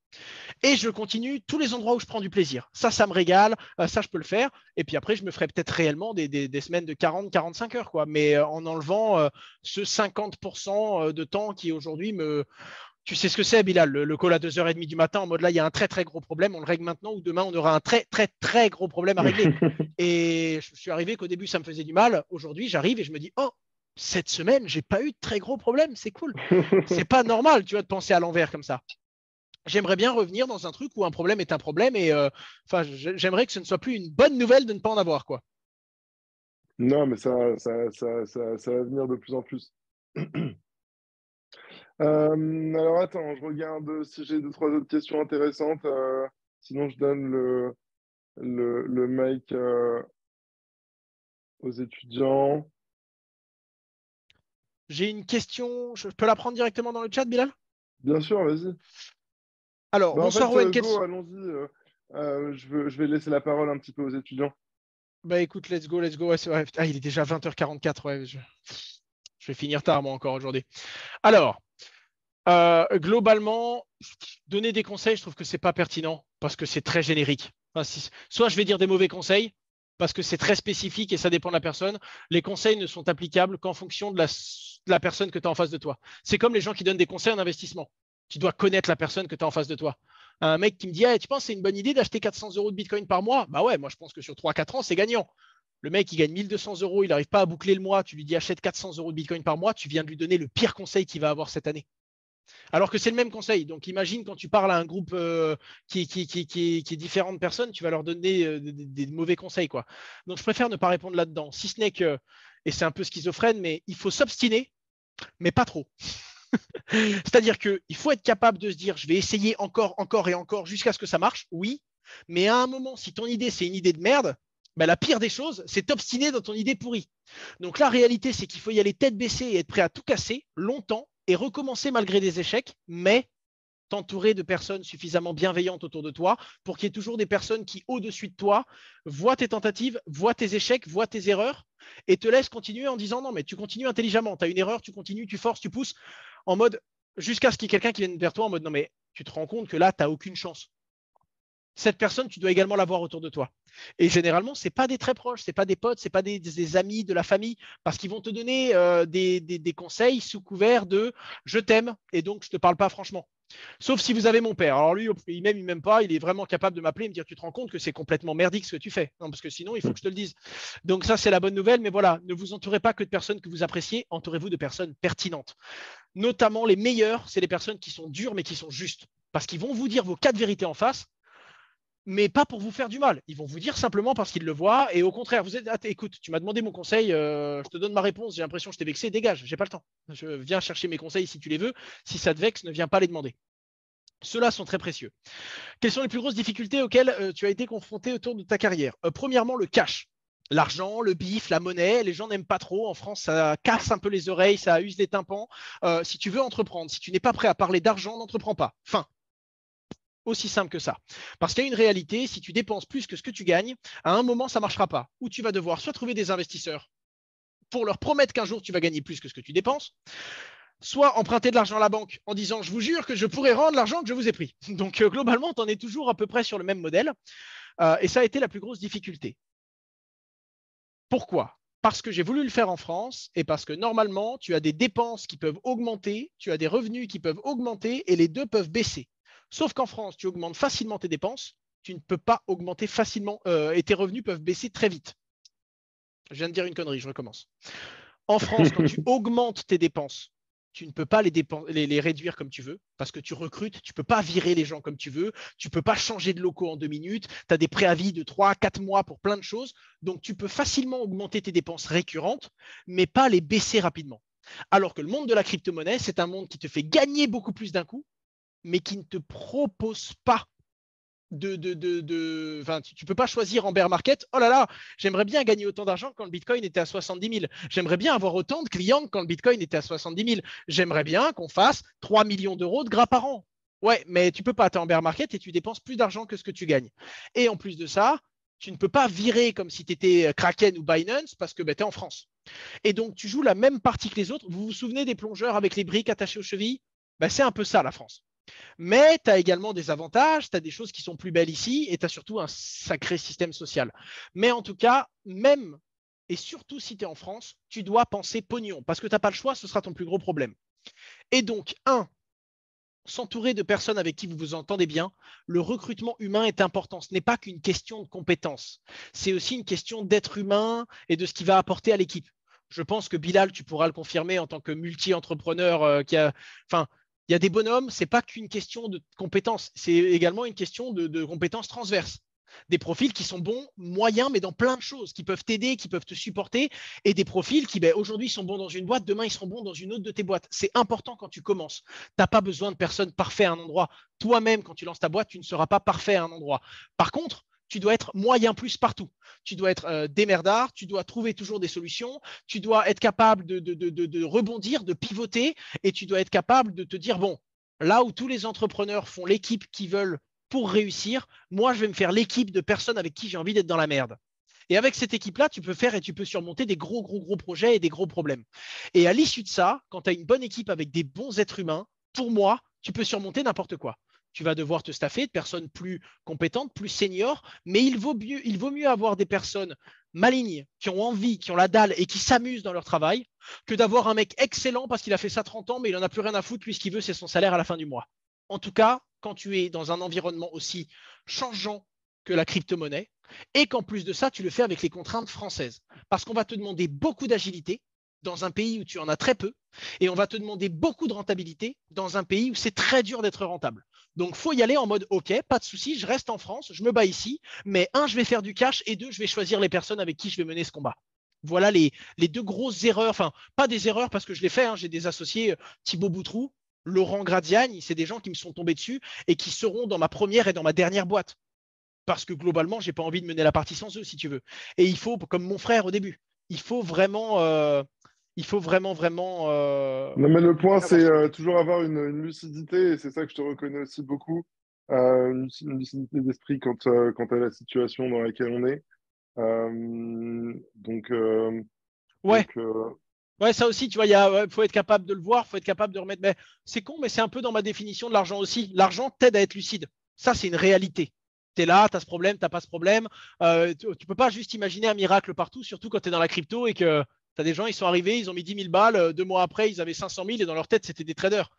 et je continue tous les endroits où je prends du plaisir. Ça me régale, ça, je peux le faire. Et puis après, je me ferai peut-être réellement des semaines de 40-45 heures, quoi, mais en enlevant ce 50% de temps qui aujourd'hui me tu sais ce que c'est, Bilal, le call à 2h30 du matin, en mode là, il y a un très très gros problème, on le règle maintenant ou demain, on aura un très très très gros problème à régler. Et je suis arrivé qu'au début, ça me faisait du mal. Aujourd'hui, j'arrive et je me dis, oh, cette semaine, j'ai pas eu de très gros problème, c'est cool. C'est pas normal, tu vois, de penser à l'envers comme ça. J'aimerais bien revenir dans un truc où un problème est un problème et j'aimerais que ce ne soit plus une bonne nouvelle de ne pas en avoir, quoi. Non, mais ça va venir de plus en plus. Alors attends, je regarde si j'ai deux, trois autres questions intéressantes. Sinon, je donne le mic aux étudiants. J'ai une question, je peux la prendre directement dans le chat, Bilal? Bien sûr, vas-y. Alors, Bah, en bonsoir fait, Owen go, Kets. allons-y. Je vais laisser la parole un petit peu aux étudiants. Bah écoute, let's go, let's go. Ouais, ah, il est déjà 20h44, ouais. Je vais finir tard, moi, encore aujourd'hui. Alors, globalement, donner des conseils, je trouve que c'est pas pertinent parce que c'est très générique. Enfin, soit je vais dire des mauvais conseils parce que c'est très spécifique et ça dépend de la personne. Les conseils ne sont applicables qu'en fonction de la personne que tu as en face de toi. C'est comme les gens qui donnent des conseils en investissement. Tu dois connaître la personne que tu as en face de toi. Un mec qui me dit hey, tu penses que c'est une bonne idée d'acheter 400 euros de Bitcoin par mois? Bah ouais, moi je pense que sur 3-4 ans, c'est gagnant. Le mec, il gagne 1200 euros, il n'arrive pas à boucler le mois, tu lui dis achète 400 euros de Bitcoin par mois, tu viens de lui donner le pire conseil qu'il va avoir cette année. Alors que c'est le même conseil. Donc, imagine quand tu parles à un groupe qui est différent de personnes, tu vas leur donner des mauvais conseils, quoi. Donc, je préfère ne pas répondre là-dedans. Si ce n'est que, et c'est un peu schizophrène, mais il faut s'obstiner, mais pas trop. C'est-à-dire qu'il faut être capable de se dire, je vais essayer encore, encore et encore jusqu'à ce que ça marche, oui. Mais à un moment, si ton idée, c'est une idée de merde, bah, la pire des choses, c'est t'obstiner dans ton idée pourrie. Donc la réalité, c'est qu'il faut y aller tête baissée et être prêt à tout casser longtemps et recommencer malgré des échecs, mais t'entourer de personnes suffisamment bienveillantes autour de toi pour qu'il y ait toujours des personnes qui, au-dessus de toi, voient tes tentatives, voient tes échecs, voient tes erreurs et te laissent continuer en disant non, mais tu continues intelligemment. Tu as une erreur, tu continues, tu forces, tu pousses en mode jusqu'à ce qu'il y ait quelqu'un qui vienne vers toi en mode non, mais tu te rends compte que là, tu n'as aucune chance. Cette personne, tu dois également l'avoir autour de toi. Et généralement, ce n'est pas des très proches, ce n'est pas des potes, ce n'est pas des amis, de la famille, parce qu'ils vont te donner des conseils sous couvert de je t'aime et donc je ne te parle pas franchement. Sauf si vous avez mon père. Alors lui, il m'aime pas, il est vraiment capable de m'appeler et me dire tu te rends compte que c'est complètement merdique ce que tu fais. Non, parce que sinon, il faut que je te le dise. Donc ça, c'est la bonne nouvelle. Mais voilà, ne vous entourez pas que de personnes que vous appréciez, entourez-vous de personnes pertinentes. Notamment les meilleurs, c'est les personnes qui sont dures mais qui sont justes. Parce qu'ils vont vous dire vos 4 vérités en face, mais pas pour vous faire du mal. Ils vont vous dire simplement parce qu'ils le voient. Et au contraire, vous êtes, écoute, tu m'as demandé mon conseil, je te donne ma réponse, j'ai l'impression que je t'ai vexé, dégage, j'ai pas le temps. Je viens chercher mes conseils si tu les veux. Si ça te vexe, ne viens pas les demander. Ceux-là sont très précieux. Quelles sont les plus grosses difficultés auxquelles tu as été confronté autour de ta carrière? Premièrement, le cash. L'argent, le bif, la monnaie, les gens n'aiment pas trop. En France, ça casse un peu les oreilles, ça use les tympans. Si tu veux entreprendre, si tu n'es pas prêt à parler d'argent, n'entreprends pas. Fin. Aussi simple que ça. Parce qu'il y a une réalité, si tu dépenses plus que ce que tu gagnes, à un moment, ça ne marchera pas. Ou tu vas devoir soit trouver des investisseurs pour leur promettre qu'un jour, tu vas gagner plus que ce que tu dépenses, soit emprunter de l'argent à la banque en disant je vous jure que je pourrai rendre l'argent que je vous ai pris. Donc globalement, tu en es toujours à peu près sur le même modèle. Et ça a été la plus grosse difficulté. Pourquoi? Parce que j'ai voulu le faire en France et parce que normalement, tu as des dépenses qui peuvent augmenter, tu as des revenus qui peuvent augmenter et les deux peuvent baisser. Sauf qu'en France, tu augmentes facilement tes dépenses, tu ne peux pas augmenter facilement et tes revenus peuvent baisser très vite. Je viens de dire une connerie, je recommence. En France, quand tu augmentes tes dépenses, tu ne peux pas les réduire comme tu veux parce que tu recrutes, tu ne peux pas virer les gens comme tu veux, tu ne peux pas changer de locaux en 2 minutes, tu as des préavis de 3-4 mois pour plein de choses. Donc, tu peux facilement augmenter tes dépenses récurrentes, mais pas les baisser rapidement. Alors que le monde de la crypto-monnaie, c'est un monde qui te fait gagner beaucoup plus d'un coup, mais qui ne te propose pas enfin, tu ne peux pas choisir en bear market. Oh là là, j'aimerais bien gagner autant d'argent quand le Bitcoin était à 70 000. J'aimerais bien avoir autant de clients quand le Bitcoin était à 70 000. J'aimerais bien qu'on fasse 3 millions d'euros de gras par an. Ouais, mais tu ne peux pas. Tu es en bear market et tu dépenses plus d'argent que ce que tu gagnes. Et en plus de ça, tu ne peux pas virer comme si tu étais Kraken ou Binance parce que tu es en France. Et donc, tu joues la même partie que les autres. Vous vous souvenez des plongeurs avec les briques attachées aux chevilles? C'est un peu ça, la France. Mais tu as également des avantages, tu as des choses qui sont plus belles ici et tu as surtout un sacré système social. Mais en tout cas, même et surtout si tu es en France, tu dois penser pognon parce que tu n'as pas le choix, ce sera ton plus gros problème. Et donc, s'entourer de personnes avec qui vous vous entendez bien, le recrutement humain est important. Ce n'est pas qu'une question de compétences, c'est aussi une question d'être humain et de ce qu'il va apporter à l'équipe. Je pense que Bilal, tu pourras le confirmer en tant que multi-entrepreneur il y a des bonhommes, ce n'est pas qu'une question de compétences, c'est également une question de compétences transverses. Des profils qui sont bons, moyens, mais dans plein de choses, qui peuvent t'aider, qui peuvent te supporter, et des profils qui, aujourd'hui, sont bons dans une boîte, demain, ils seront bons dans une autre de tes boîtes. C'est important quand tu commences. Tu n'as pas besoin de personnes parfaites à un endroit. Toi-même, quand tu lances ta boîte, tu ne seras pas parfait à un endroit. Par contre, tu dois être moyen plus partout. Tu dois être démerdard, tu dois trouver toujours des solutions, tu dois être capable de rebondir, de pivoter, et tu dois être capable de te dire, bon, là où tous les entrepreneurs font l'équipe qu'ils veulent pour réussir, moi, je vais me faire l'équipe de personnes avec qui j'ai envie d'être dans la merde. Et avec cette équipe-là, tu peux faire et tu peux surmonter des gros projets et des gros problèmes. Et à l'issue de ça, quand tu as une bonne équipe avec des bons êtres humains, pour moi, tu peux surmonter n'importe quoi. Tu vas devoir te staffer de personnes plus compétentes, plus seniors, mais il vaut mieux avoir des personnes malignes, qui ont envie, qui ont la dalle et qui s'amusent dans leur travail, que d'avoir un mec excellent parce qu'il a fait ça 30 ans, mais il n'en a plus rien à foutre, lui, ce qu'il veut, c'est son salaire à la fin du mois. En tout cas, quand tu es dans un environnement aussi changeant que la crypto-monnaie, et qu'en plus de ça, tu le fais avec les contraintes françaises. Parce qu'on va te demander beaucoup d'agilité, dans un pays où tu en as très peu, et on va te demander beaucoup de rentabilité dans un pays où c'est très dur d'être rentable. Donc, il faut y aller en mode, OK, pas de souci, je reste en France, je me bats ici, mais un, je vais faire du cash, et deux, je vais choisir les personnes avec qui je vais mener ce combat. Voilà les deux grosses erreurs, enfin, pas des erreurs parce que je l'ai fait, hein, j'ai des associés, Thibaut Boutroux, Laurent Gradiagne, c'est des gens qui me sont tombés dessus et qui seront dans ma première et dans ma dernière boîte. Parce que globalement, j'ai pas envie de mener la partie sans eux, si tu veux. Et il faut, comme mon frère au début, il faut vraiment, vraiment. Non, mais le point, c'est Avoir toujours avoir une lucidité, et c'est ça que je te reconnais aussi beaucoup, une lucidité d'esprit quant à la situation dans laquelle on est. Euh, donc, euh, Ouais, donc euh, ouais, ça aussi, tu vois, faut être capable de le voir, faut être capable de remettre. Mais c'est con, mais c'est un peu dans ma définition de l'argent aussi. L'argent t'aide à être lucide. Ça, c'est une réalité. Tu es là, tu as ce problème, tu n'as pas ce problème. Tu peux pas juste imaginer un miracle partout, surtout quand tu es dans la crypto et que tu as des gens, ils sont arrivés, ils ont mis 10 000 balles, 2 mois après, ils avaient 500 000 et dans leur tête, c'était des traders.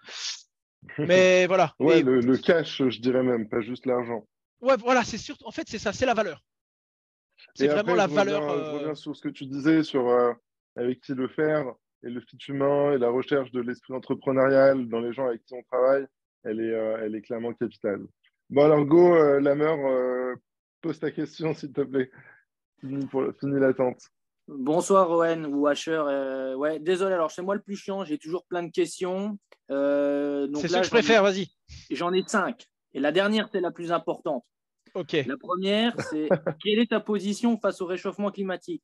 Mais voilà. ouais, le cash, je dirais même, pas juste l'argent. Ouais, voilà, c'est sûr. En fait, c'est ça, c'est la valeur. C'est Et vraiment après, la valeur. je reviens sur ce que tu disais sur avec qui le faire et le fit humain et la recherche de l'esprit entrepreneurial dans les gens avec qui on travaille, elle est clairement capitale. Bon, alors, go, Lamer, pose ta question, s'il te plaît. Fini l'attente. Bonsoir Owen ou Asher. Ouais, désolé, alors c'est moi le plus chiant, j'ai toujours plein de questions. Donc C'est ce là, que je préfère, vas-y. j'en ai 5. Et la dernière, c'est la plus importante. Ok. La première, c'est quelle est ta position face au réchauffement climatique?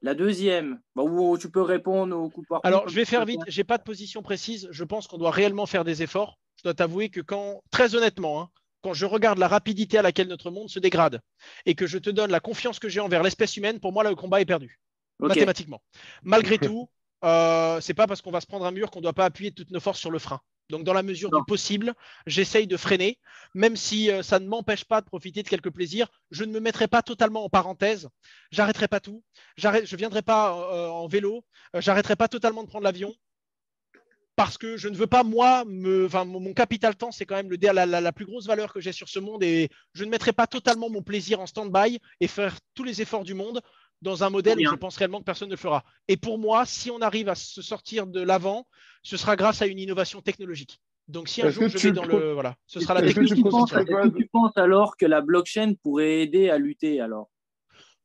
La deuxième, où tu peux répondre au coup par coup. Alors, Comme je vais tu faire préfères. vite. J'ai pas de position précise. Je pense qu'on doit réellement faire des efforts. Je dois t'avouer que très honnêtement, hein, quand je regarde la rapidité à laquelle notre monde se dégrade et que je te donne la confiance que j'ai envers l'espèce humaine, pour moi, là, le combat est perdu, Ok, mathématiquement. Malgré tout, c'est pas parce qu'on va se prendre un mur qu'on ne doit pas appuyer toutes nos forces sur le frein. Donc, dans la mesure du non. possible, j'essaye de freiner, même si ça ne m'empêche pas de profiter de quelques plaisirs. Je ne me mettrai pas totalement en parenthèse. J'arrêterai pas tout. Je ne viendrai pas en vélo. J'arrêterai pas totalement de prendre l'avion parce que je ne veux pas, moi, mon capital temps, c'est quand même la plus grosse valeur que j'ai sur ce monde et je ne mettrai pas totalement mon plaisir en stand-by et faire tous les efforts du monde dans un Trop modèle où je bien. pense réellement que personne ne le fera. Et pour moi, si on arrive à se sortir de l'avant, ce sera grâce à une innovation technologique. Donc si un Est-ce que jour je vais dans le... Voilà, ce sera la est-ce que techno tu qui me profites sortira. toi Est-ce que tu penses alors que la blockchain pourrait aider à lutter alors?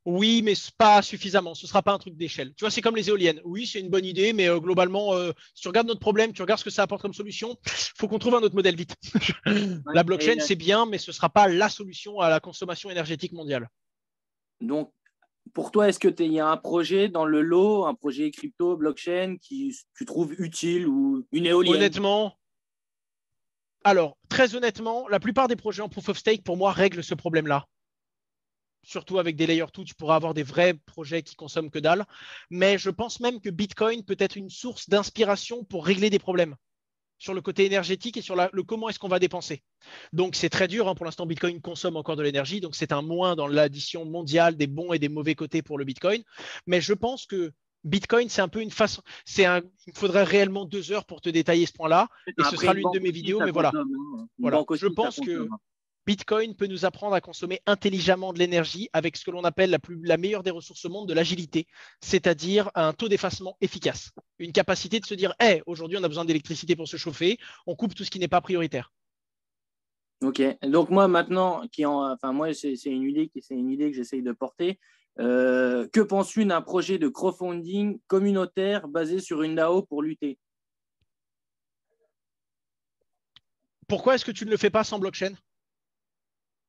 Oui, mais pas suffisamment. Ce ne sera pas un truc d'échelle. Tu vois, c'est comme les éoliennes. Oui, c'est une bonne idée, mais globalement, si tu regardes notre problème, tu regardes ce que ça apporte comme solution, il faut qu'on trouve un autre modèle vite. Ouais. La blockchain, c'est bien, mais ce ne sera pas la solution à la consommation énergétique mondiale. Donc, pour toi, est-ce qu'il y a un projet dans le lot, un projet crypto, blockchain, qui tu trouves utile ou une éolienne? Honnêtement, alors, très honnêtement, la plupart des projets en proof of stake, pour moi, règlent ce problème-là. Surtout avec des layer 2, tu pourras avoir des vrais projets qui consomment que dalle. Mais je pense même que Bitcoin peut être une source d'inspiration pour régler des problèmes sur le côté énergétique et sur le comment est-ce qu'on va dépenser. Donc c'est très dur, hein. Pour l'instant, Bitcoin consomme encore de l'énergie, donc c'est un moins dans l'addition mondiale des bons et des mauvais côtés pour le Bitcoin. Mais je pense que Bitcoin, c'est un peu une façon. Il faudrait réellement 2 heures pour te détailler ce point-là, et ce Après, sera une l'une de banque mes aussi, vidéos. ça Mais voilà, consomme, hein. Une voilà. banque aussi, Je ça pense que consomme. Bitcoin peut nous apprendre à consommer intelligemment de l'énergie avec ce que l'on appelle la meilleure des ressources au monde, de l'agilité, c'est-à-dire un taux d'effacement efficace. Une capacité de se dire, hey, aujourd'hui, on a besoin d'électricité pour se chauffer, on coupe tout ce qui n'est pas prioritaire. Ok. Donc moi maintenant, enfin moi c'est une idée que j'essaye de porter. Que penses-tu d'un projet de crowdfunding communautaire basé sur une DAO pour lutter? Pourquoi est-ce que tu ne le fais pas sans blockchain?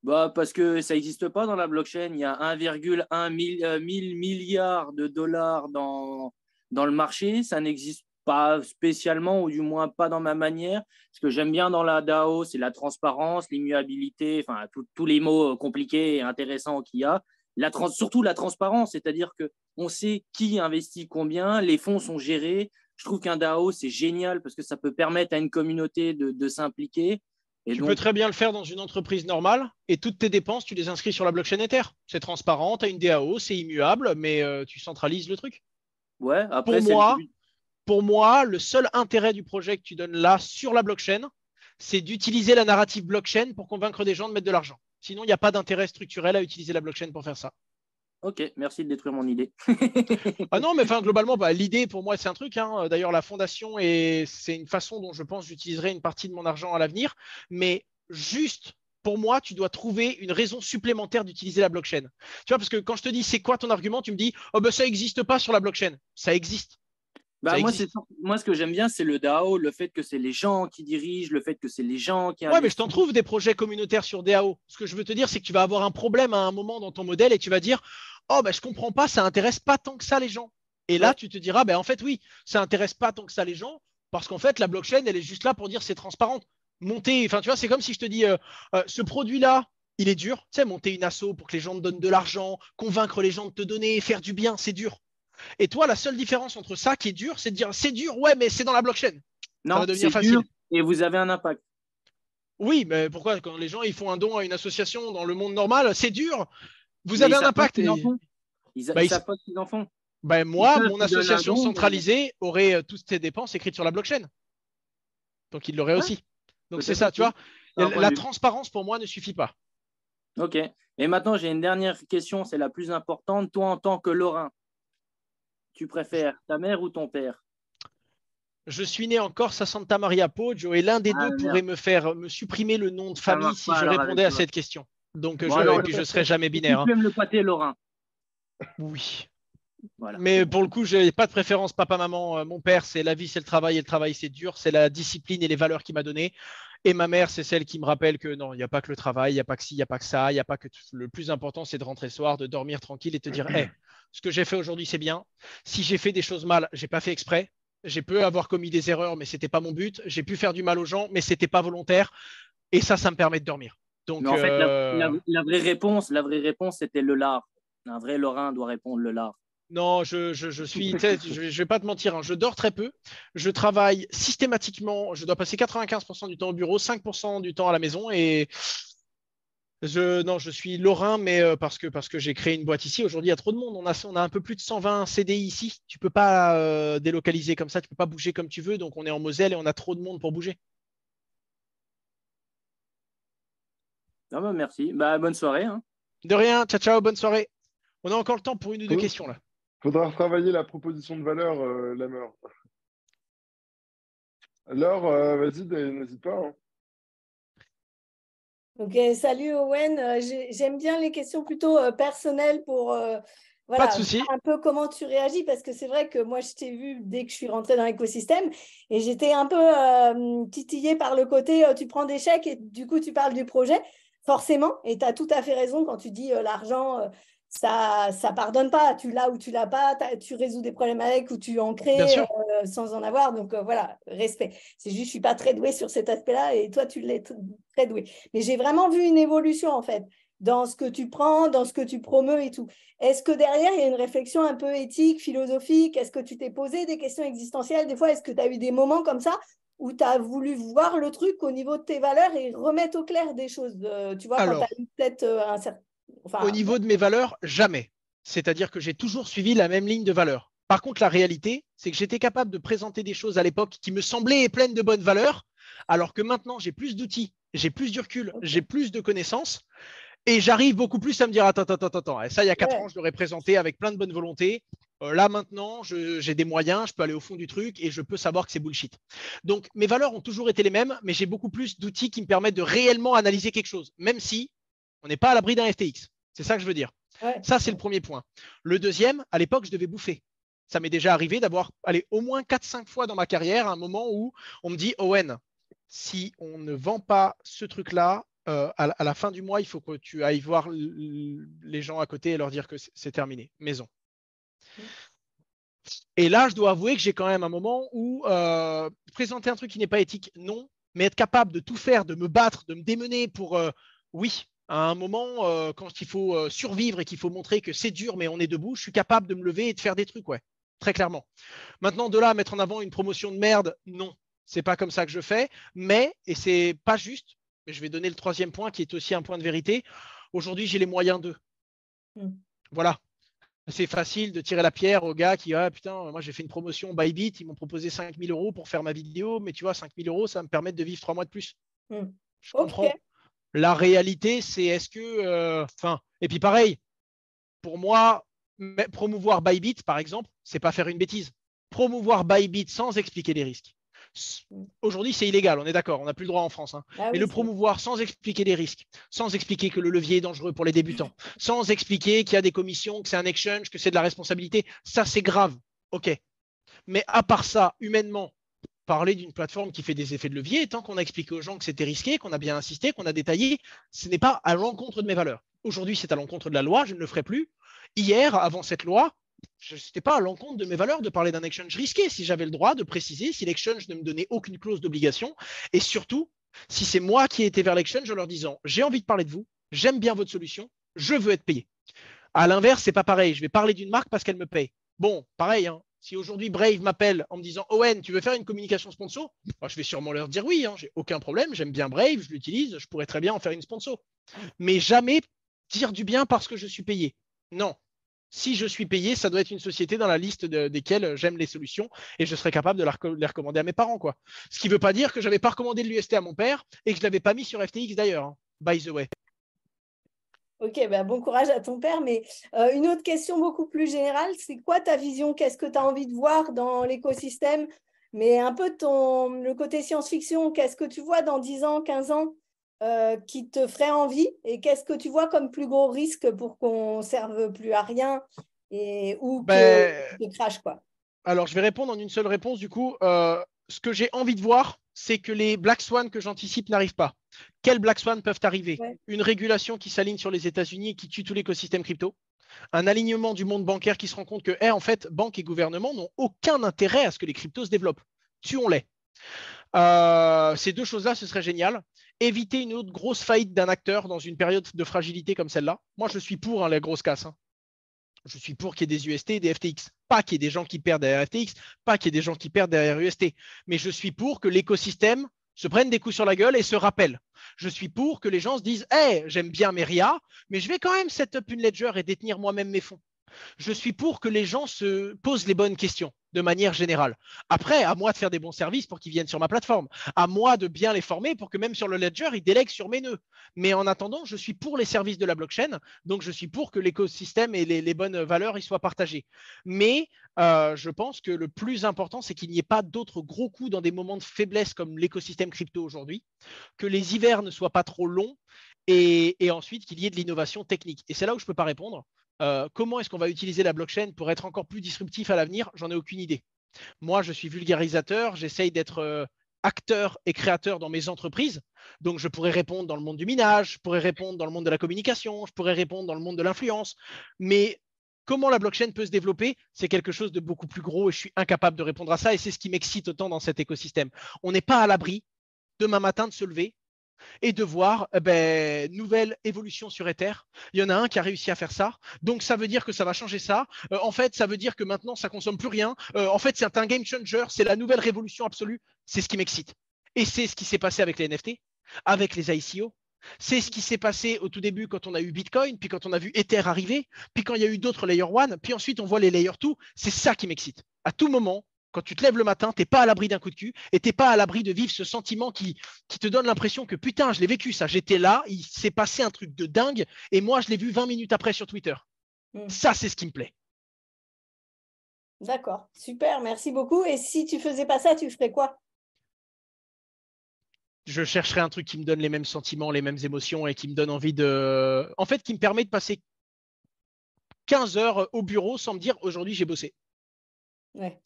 Bah, parce que ça n'existe pas dans la blockchain. Il y a 1,1 mille milliards de dollars dans le marché. Ça n'existe pas spécialement, ou du moins pas dans ma manière. Ce que j'aime bien dans la DAO, c'est la transparence, l'immuabilité, enfin, tous les mots compliqués et intéressants qu'il y a. Surtout la transparence, c'est-à-dire qu'on sait qui investit combien, les fonds sont gérés. Je trouve qu'un DAO, c'est génial parce que ça peut permettre à une communauté de s'impliquer. Et Tu peux donc, très bien le faire dans une entreprise normale et toutes tes dépenses, tu les inscris sur la blockchain Ether. C'est transparent, tu as une DAO, c'est immuable, mais tu centralises le truc. ouais, après, Pour c'est le moi, but. pour moi, le seul intérêt du projet que tu donnes là sur la blockchain, c'est d'utiliser la narrative blockchain pour convaincre des gens de mettre de l'argent. Sinon, il n'y a pas d'intérêt structurel à utiliser la blockchain pour faire ça. Ok, merci de détruire mon idée. Ah non, mais globalement, l'idée pour moi, c'est un truc, hein. D'ailleurs, la fondation, c'est une façon dont je pense j'utiliserai une partie de mon argent à l'avenir. Mais juste, pour moi, tu dois trouver une raison supplémentaire d'utiliser la blockchain. Tu vois, parce que quand je te dis c'est quoi ton argument, tu me dis oh, ça n'existe pas sur la blockchain. Ça existe. Bah, Ça moi, existe. moi, ce que j'aime bien, c'est le DAO, le fait que c'est les gens qui dirigent, le fait que c'est les gens qui Ouais, mais je investissent. t'en trouve des projets communautaires sur DAO. Ce que je veux te dire, c'est que tu vas avoir un problème à un moment dans ton modèle et tu vas dire oh, je comprends pas, ça intéresse pas tant que ça les gens. Et là, Ouais. tu te diras en fait, oui, ça intéresse pas tant que ça les gens parce qu'en fait, la blockchain, elle est juste là pour dire c'est transparent. Monter, enfin, tu vois, c'est comme si je te dis ce produit-là, il est dur. Tu sais, monter une asso pour que les gens te donnent de l'argent, convaincre les gens de te donner, faire du bien, c'est dur. Et toi, la seule différence entre ça qui est dur, c'est de dire c'est dur, ouais, mais c'est dans la blockchain. Ça Non, va devenir c'est facile. dur et vous avez un impact. Oui, mais pourquoi quand les gens ils font un don à une association dans le monde normal, c'est dur. Vous Mais avez ils un savent pas ce impact. qu'ils en font. Ils Bah, savent pas ce qu'ils en font. Ils moi, savent mon qu'ils donnent un association don, mais centralisée aurait toutes ses dépenses écrites sur la blockchain. Donc, il l'aurait ouais, aussi. Donc, c'est peut-être ça, tu aussi. vois. C'est un point La de vue. transparence, pour moi, ne suffit pas. Ok. Et maintenant, j'ai une dernière question, c'est la plus importante. Toi, en tant que Lorrain, tu préfères ta mère ou ton père? Je suis né en Corse à Santa Maria Poggio et l'un des Ah deux pourrait merde, me supprimer le nom de ça famille marche si pas je alors avec répondais à toi. cette question. Donc, Bon, et alors, puis, je ne serais jamais si binaire, hein. tu aimes le pâté Lorrain. Oui. Voilà, c'est Mais bon. pour le coup, je n'ai pas de préférence papa-maman. Mon père, c'est la vie, c'est le travail, et le travail, c'est dur. C'est la discipline et les valeurs qu'il m'a données. Et ma mère, c'est celle qui me rappelle que non, il n'y a pas que le travail, il n'y a pas que ci, il n'y a pas que ça, il n'y a pas que le plus important, c'est de rentrer le soir, de dormir tranquille et te dire, hey, ce que j'ai fait aujourd'hui, c'est bien. Si j'ai fait des choses mal, j'ai pas fait exprès. J'ai pu avoir commis des erreurs, mais c'était pas mon but. J'ai pu faire du mal aux gens, mais c'était pas volontaire. Et ça me permet de dormir. Mais Donc, en fait, la vraie réponse, c'était le lard. Un vrai Lorrain doit répondre le lard. non, je suis, tu sais, je vais pas te mentir, hein, je dors très peu. Je travaille systématiquement. Je dois passer 95% du temps au bureau, 5% du temps à la maison. Et non, je suis lorrain, mais parce que j'ai créé une boîte ici. Aujourd'hui, il y a trop de monde. On a un peu plus de 120 CDI ici. Tu peux pas délocaliser comme ça. Tu peux pas bouger comme tu veux. Donc, on est en Moselle et on a trop de monde pour bouger. Ah bah, merci. Bah, bonne soirée, hein. De rien. Ciao, ciao. Bonne soirée. On a encore le temps pour une ou deux questions là. Faudra retravailler la proposition de valeur, Lamer. Alors, vas-y, n'hésite pas, hein. Ok, salut Owen. J'aime bien les questions plutôt personnelles pour Pas voilà, de souci. voir un peu comment tu réagis parce que c'est vrai que moi je t'ai vu dès que je suis rentrée dans l'écosystème et j'étais un peu titillée par le côté tu prends des chèques et du coup tu parles du projet, forcément, et tu as tout à fait raison quand tu dis l'argent ça pardonne pas, tu l'as ou tu l'as pas, tu résous des problèmes avec ou tu en Bien crées sûr. sans en avoir, donc voilà, respect. C'est juste je suis pas très douée sur cet aspect-là et toi tu l'es très douée. Mais j'ai vraiment vu une évolution, en fait, dans ce que tu prends, dans ce que tu promeus et tout. Est-ce que derrière, il y a une réflexion un peu éthique, philosophique? Est-ce que tu t'es posé des questions existentielles des fois? Est-ce que tu as eu des moments comme ça où tu as voulu voir le truc au niveau de tes valeurs et remettre au clair des choses? Tu vois, quand tu as Alors, eu peut-être un certain... au Enfin, niveau de mes valeurs, jamais. C'est-à-dire que j'ai toujours suivi la même ligne de valeurs. Par contre, la réalité, c'est que j'étais capable de présenter des choses à l'époque qui me semblaient pleines de bonnes valeurs, alors que maintenant, j'ai plus d'outils, j'ai plus du recul, j'ai plus de connaissances, et j'arrive beaucoup plus à me dire, attends. Et ça, il y a 4 ans, ouais. je l'aurais présenté avec plein de bonne volonté. Là, maintenant, j'ai des moyens, je peux aller au fond du truc et je peux savoir que c'est bullshit. Donc, mes valeurs ont toujours été les mêmes, mais j'ai beaucoup plus d'outils qui me permettent de réellement analyser quelque chose, même si on n'est pas à l'abri d'un FTX. C'est ça que je veux dire. Ouais. Ça, c'est le premier point. Le deuxième, à l'époque, je devais bouffer. Ça m'est déjà arrivé d'avoir allé au moins 4-5 fois dans ma carrière un moment où on me dit Owen, si on ne vend pas ce truc-là, à la fin du mois, il faut que tu ailles voir les gens à côté et leur dire que c'est terminé. Maison. Et là, je dois avouer que j'ai quand même un moment où présenter un truc qui n'est pas éthique, non, mais être capable de tout faire, de me battre, de me démener pour oui. À un moment, quand il faut survivre et qu'il faut montrer que c'est dur, mais on est debout, je suis capable de me lever et de faire des trucs, ouais, très clairement. Maintenant, de là à mettre en avant une promotion de merde, non, c'est pas comme ça que je fais. Mais, et c'est pas juste, mais je vais donner le troisième point qui est aussi un point de vérité. Aujourd'hui, j'ai les moyens d'eux. Voilà. C'est facile de tirer la pierre aux gars qui, ah putain, moi j'ai fait une promotion Bybit, ils m'ont proposé 5 000 € pour faire ma vidéo, mais tu vois, 5 000 €, ça va me permet de vivre 3 mois de plus. Je Ok. comprends. La réalité, c'est est-ce que. Enfin, et puis pareil, Pour moi, promouvoir Bybit, par exemple, c'est pas faire une bêtise. Promouvoir Bybit sans expliquer les risques. Aujourd'hui, c'est illégal, on est d'accord, on n'a plus le droit en France. Hein. Ah Mais oui, le c'est- promouvoir sans expliquer les risques, sans expliquer que le levier est dangereux pour les débutants, sans expliquer qu'il y a des commissions, que c'est un exchange, que c'est de la responsabilité, ça c'est grave. OK. Mais à part ça, humainement, parler d'une plateforme qui fait des effets de levier, tant qu'on a expliqué aux gens que c'était risqué, qu'on a bien insisté, qu'on a détaillé, ce n'est pas à l'encontre de mes valeurs. Aujourd'hui, c'est à l'encontre de la loi, je ne le ferai plus. Hier, avant cette loi, ce n'était pas à l'encontre de mes valeurs de parler d'un exchange risqué si j'avais le droit de préciser, si l'exchange ne me donnait aucune clause d'obligation, et surtout, si c'est moi qui ai été vers l'exchange en leur disant j'ai envie de parler de vous, j'aime bien votre solution, je veux être payé. À l'inverse, c'est pas pareil. Je vais parler d'une marque parce qu'elle me paye. Bon, pareil, hein. Si aujourd'hui Brave m'appelle en me disant Owen, tu veux faire une communication sponsor, je vais sûrement leur dire oui, hein, j'ai aucun problème, j'aime bien Brave, je l'utilise, je pourrais très bien en faire une sponsor. Mais jamais dire du bien parce que je suis payé. Non. Si je suis payé, ça doit être une société dans la liste desquelles j'aime les solutions et je serais capable de les recommander à mes parents, quoi. Ce qui ne veut pas dire que je n'avais pas recommandé de l'UST à mon père et que je ne l'avais pas mis sur FTX d'ailleurs, hein, by the way. Ok, ben bon courage à ton père. Mais une autre question beaucoup plus générale, c'est quoi ta vision? Qu'est-ce que tu as envie de voir dans l'écosystème? Mais un peu le côté science-fiction, qu'est-ce que tu vois dans 10 ans, 15 ans qui te ferait envie? Et qu'est-ce que tu vois comme plus gros risque pour qu'on ne serve plus à rien ou que crash, quoi? Alors, je vais répondre en une seule réponse. Du coup, ce que j'ai envie de voir, c'est que les Black Swan que j'anticipe n'arrivent pas. Quels Black Swan peuvent arriver? Ouais. Une régulation qui s'aligne sur les États-Unis et qui tue tout l'écosystème crypto. Un alignement du monde bancaire qui se rend compte que, en fait, banques et gouvernements n'ont aucun intérêt à ce que les cryptos se développent. Tuons-les. Ces deux choses-là, ce serait génial. Éviter une autre grosse faillite d'un acteur dans une période de fragilité comme celle-là. Moi, je suis pour la grosse casse. Hein. Je suis pour qu'il y ait des UST et des FTX. Pas qu'il y ait des gens qui perdent derrière FTX, pas qu'il y ait des gens qui perdent derrière UST. Mais je suis pour que l'écosystème se prenne des coups sur la gueule et se rappelle. Je suis pour que les gens se disent hey, j'aime bien mes RIA, mais je vais quand même set up une ledger et détenir moi-même mes fonds. Je suis pour que les gens se posent les bonnes questions de manière générale. Après, à moi de faire des bons services pour qu'ils viennent sur ma plateforme. À moi de bien les former pour que même sur le ledger, ils délèguent sur mes nœuds. Mais en attendant, je suis pour les services de la blockchain. Donc, je suis pour que l'écosystème et les bonnes valeurs y soient partagées. Mais je pense que le plus important, c'est qu'il n'y ait pas d'autres gros coups dans des moments de faiblesse comme l'écosystème crypto aujourd'hui, que les hivers ne soient pas trop longs et ensuite qu'il y ait de l'innovation technique. Et c'est là où je ne peux pas répondre. Comment est-ce qu'on va utiliser la blockchain pour être encore plus disruptif à l'avenir? J'en ai aucune idée. Moi, je suis vulgarisateur, j'essaye d'être acteur et créateur dans mes entreprises. Donc, je pourrais répondre dans le monde du minage, je pourrais répondre dans le monde de la communication, je pourrais répondre dans le monde de l'influence. Mais comment la blockchain peut se développer, c'est quelque chose de beaucoup plus gros et je suis incapable de répondre à ça. Et c'est ce qui m'excite autant dans cet écosystème. On n'est pas à l'abri demain matin de se lever et de voir nouvelle évolution sur Ether. Il y en a un qui a réussi à faire ça. Donc, ça veut dire que ça va changer ça. En fait, ça veut dire que maintenant, ça ne consomme plus rien. En fait, c'est un game changer. C'est la nouvelle révolution absolue. C'est ce qui m'excite. Et c'est ce qui s'est passé avec les NFT, avec les ICO. C'est ce qui s'est passé au tout début quand on a eu Bitcoin, puis quand on a vu Ether arriver, puis quand il y a eu d'autres Layer 1, puis ensuite on voit les Layer 2. C'est ça qui m'excite. À tout moment, quand tu te lèves le matin, tu n'es pas à l'abri d'un coup de cul et tu n'es pas à l'abri de vivre ce sentiment qui te donne l'impression que putain, je l'ai vécu ça, j'étais là, il s'est passé un truc de dingue et moi, je l'ai vu 20 minutes après sur Twitter. Ça, c'est ce qui me plaît. D'accord, super, merci beaucoup. Et si tu faisais pas ça, tu ferais quoi? Je chercherais un truc qui me donne les mêmes sentiments, les mêmes émotions et qui me donne envie de... En fait, qui me permet de passer 15 heures au bureau sans me dire aujourd'hui, j'ai bossé. Ouais.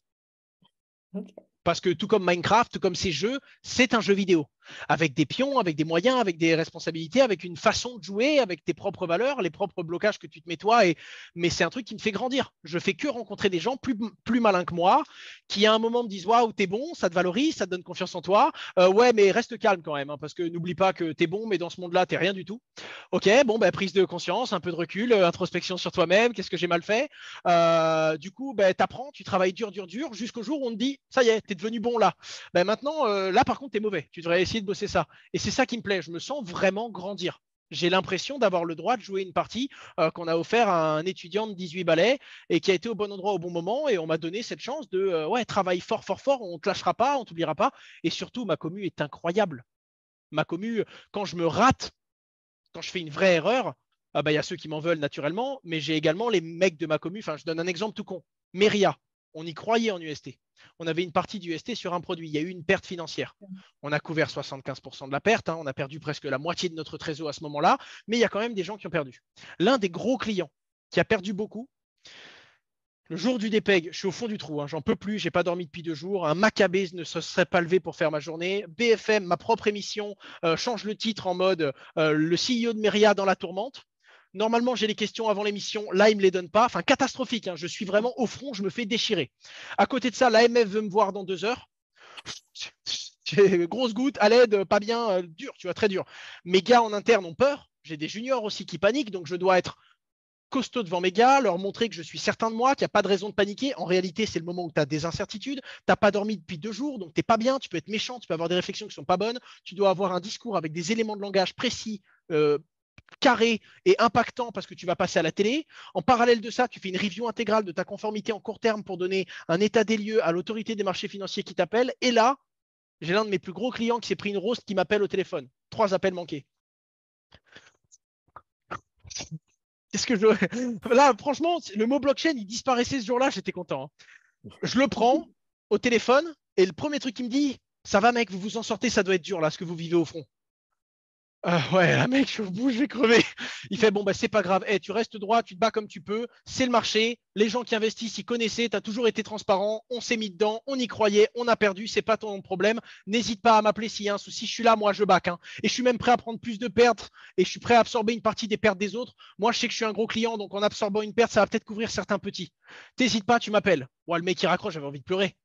Okay. Parce que tout comme Minecraft, tout comme ces jeux, c'est un jeu vidéo. Avec des pions, avec des moyens, avec des responsabilités, avec une façon de jouer, avec tes propres valeurs, les propres blocages que tu te mets toi. Mais c'est un truc qui me fait grandir. Je fais que rencontrer des gens plus malins que moi, qui à un moment me disent waouh, t'es bon, ça te valorise, ça te donne confiance en toi. Ouais, mais reste calme quand même, hein, parce que n'oublie pas que t'es bon, mais dans ce monde-là, t'es rien du tout. Ok, bon, prise de conscience, un peu de recul, introspection sur toi-même, qu'est-ce que j'ai mal fait. Du coup, t'apprends, tu travailles dur, jusqu'au jour où on te dit ça y est, t'es devenu bon là. Maintenant, là par contre, t'es mauvais. Tu devrais essayer de bosser ça. Et c'est ça qui me plaît. Je me sens vraiment grandir. J'ai l'impression d'avoir le droit de jouer une partie qu'on a offert à un étudiant de 18 balais et qui a été au bon endroit au bon moment. Et on m'a donné cette chance de travaille fort, on ne te lâchera pas, on ne t'oubliera pas. Et surtout, ma commu est incroyable. Ma commu, quand je me rate, quand je fais une vraie erreur, bah, y a ceux qui m'en veulent naturellement, mais j'ai également les mecs de ma commu. Enfin, je donne un exemple tout con. Meria, on y croyait en UST. On avait une partie du UST sur un produit. Il y a eu une perte financière. On a couvert 75% de la perte. On a perdu presque la moitié de notre trésor à ce moment-là, mais il y a quand même des gens qui ont perdu. L'un des gros clients qui a perdu beaucoup, le jour du DPEG, je suis au fond du trou, j'en peux plus, j'ai pas dormi depuis 2 jours. Un Maccabée ne se serait pas levé pour faire ma journée. BFM, ma propre émission, change le titre en mode le CEO de Meria dans la tourmente. Normalement, j'ai les questions avant l'émission. Là, il ne me les donne pas. Enfin, catastrophique. Je suis vraiment au front, je me fais déchirer. À côté de ça, l'AMF veut me voir dans 2 heures. Grosse goutte, à l'aide, pas bien, dur, tu vois, très dur. Mes gars en interne ont peur. J'ai des juniors aussi qui paniquent, donc je dois être costaud devant mes gars, leur montrer que je suis certain de moi, qu'il n'y a pas de raison de paniquer. En réalité, c'est le moment où tu as des incertitudes. Tu n'as pas dormi depuis 2 jours, donc tu n'es pas bien. Tu peux être méchant, tu peux avoir des réflexions qui ne sont pas bonnes. Tu dois avoir un discours avec des éléments de langage précis, carré et impactant parce que tu vas passer à la télé. En parallèle de ça, tu fais une review intégrale de ta conformité en court terme pour donner un état des lieux à l'autorité des marchés financiers qui t'appelle. Et là, j'ai l'un de mes plus gros clients qui s'est pris une roast qui m'appelle au téléphone. 3 appels manqués. Qu'est-ce que je... Là, franchement, le mot blockchain, il disparaissait ce jour-là, j'étais content. Je le prends au téléphone et le premier truc qu'il me dit, ça va mec, vous vous en sortez, ça doit être dur là, ce que vous vivez au front. Ouais, là, mec, je suis au bout, je vais crever. Il fait, bon, bah, c'est pas grave. Hey, tu restes droit, tu te bats comme tu peux. C'est le marché. Les gens qui investissent, ils connaissaient. Tu as toujours été transparent. On s'est mis dedans. On y croyait. On a perdu. C'est pas ton problème. N'hésite pas à m'appeler s'il y a un souci. Je suis là, moi, je back. Et je suis même prêt à prendre plus de pertes. Et je suis prêt à absorber une partie des pertes des autres. Moi, je sais que je suis un gros client. Donc, en absorbant une perte, ça va peut-être couvrir certains petits. T'hésites pas, tu m'appelles. Ouais, le mec, il raccroche. J'avais envie de pleurer.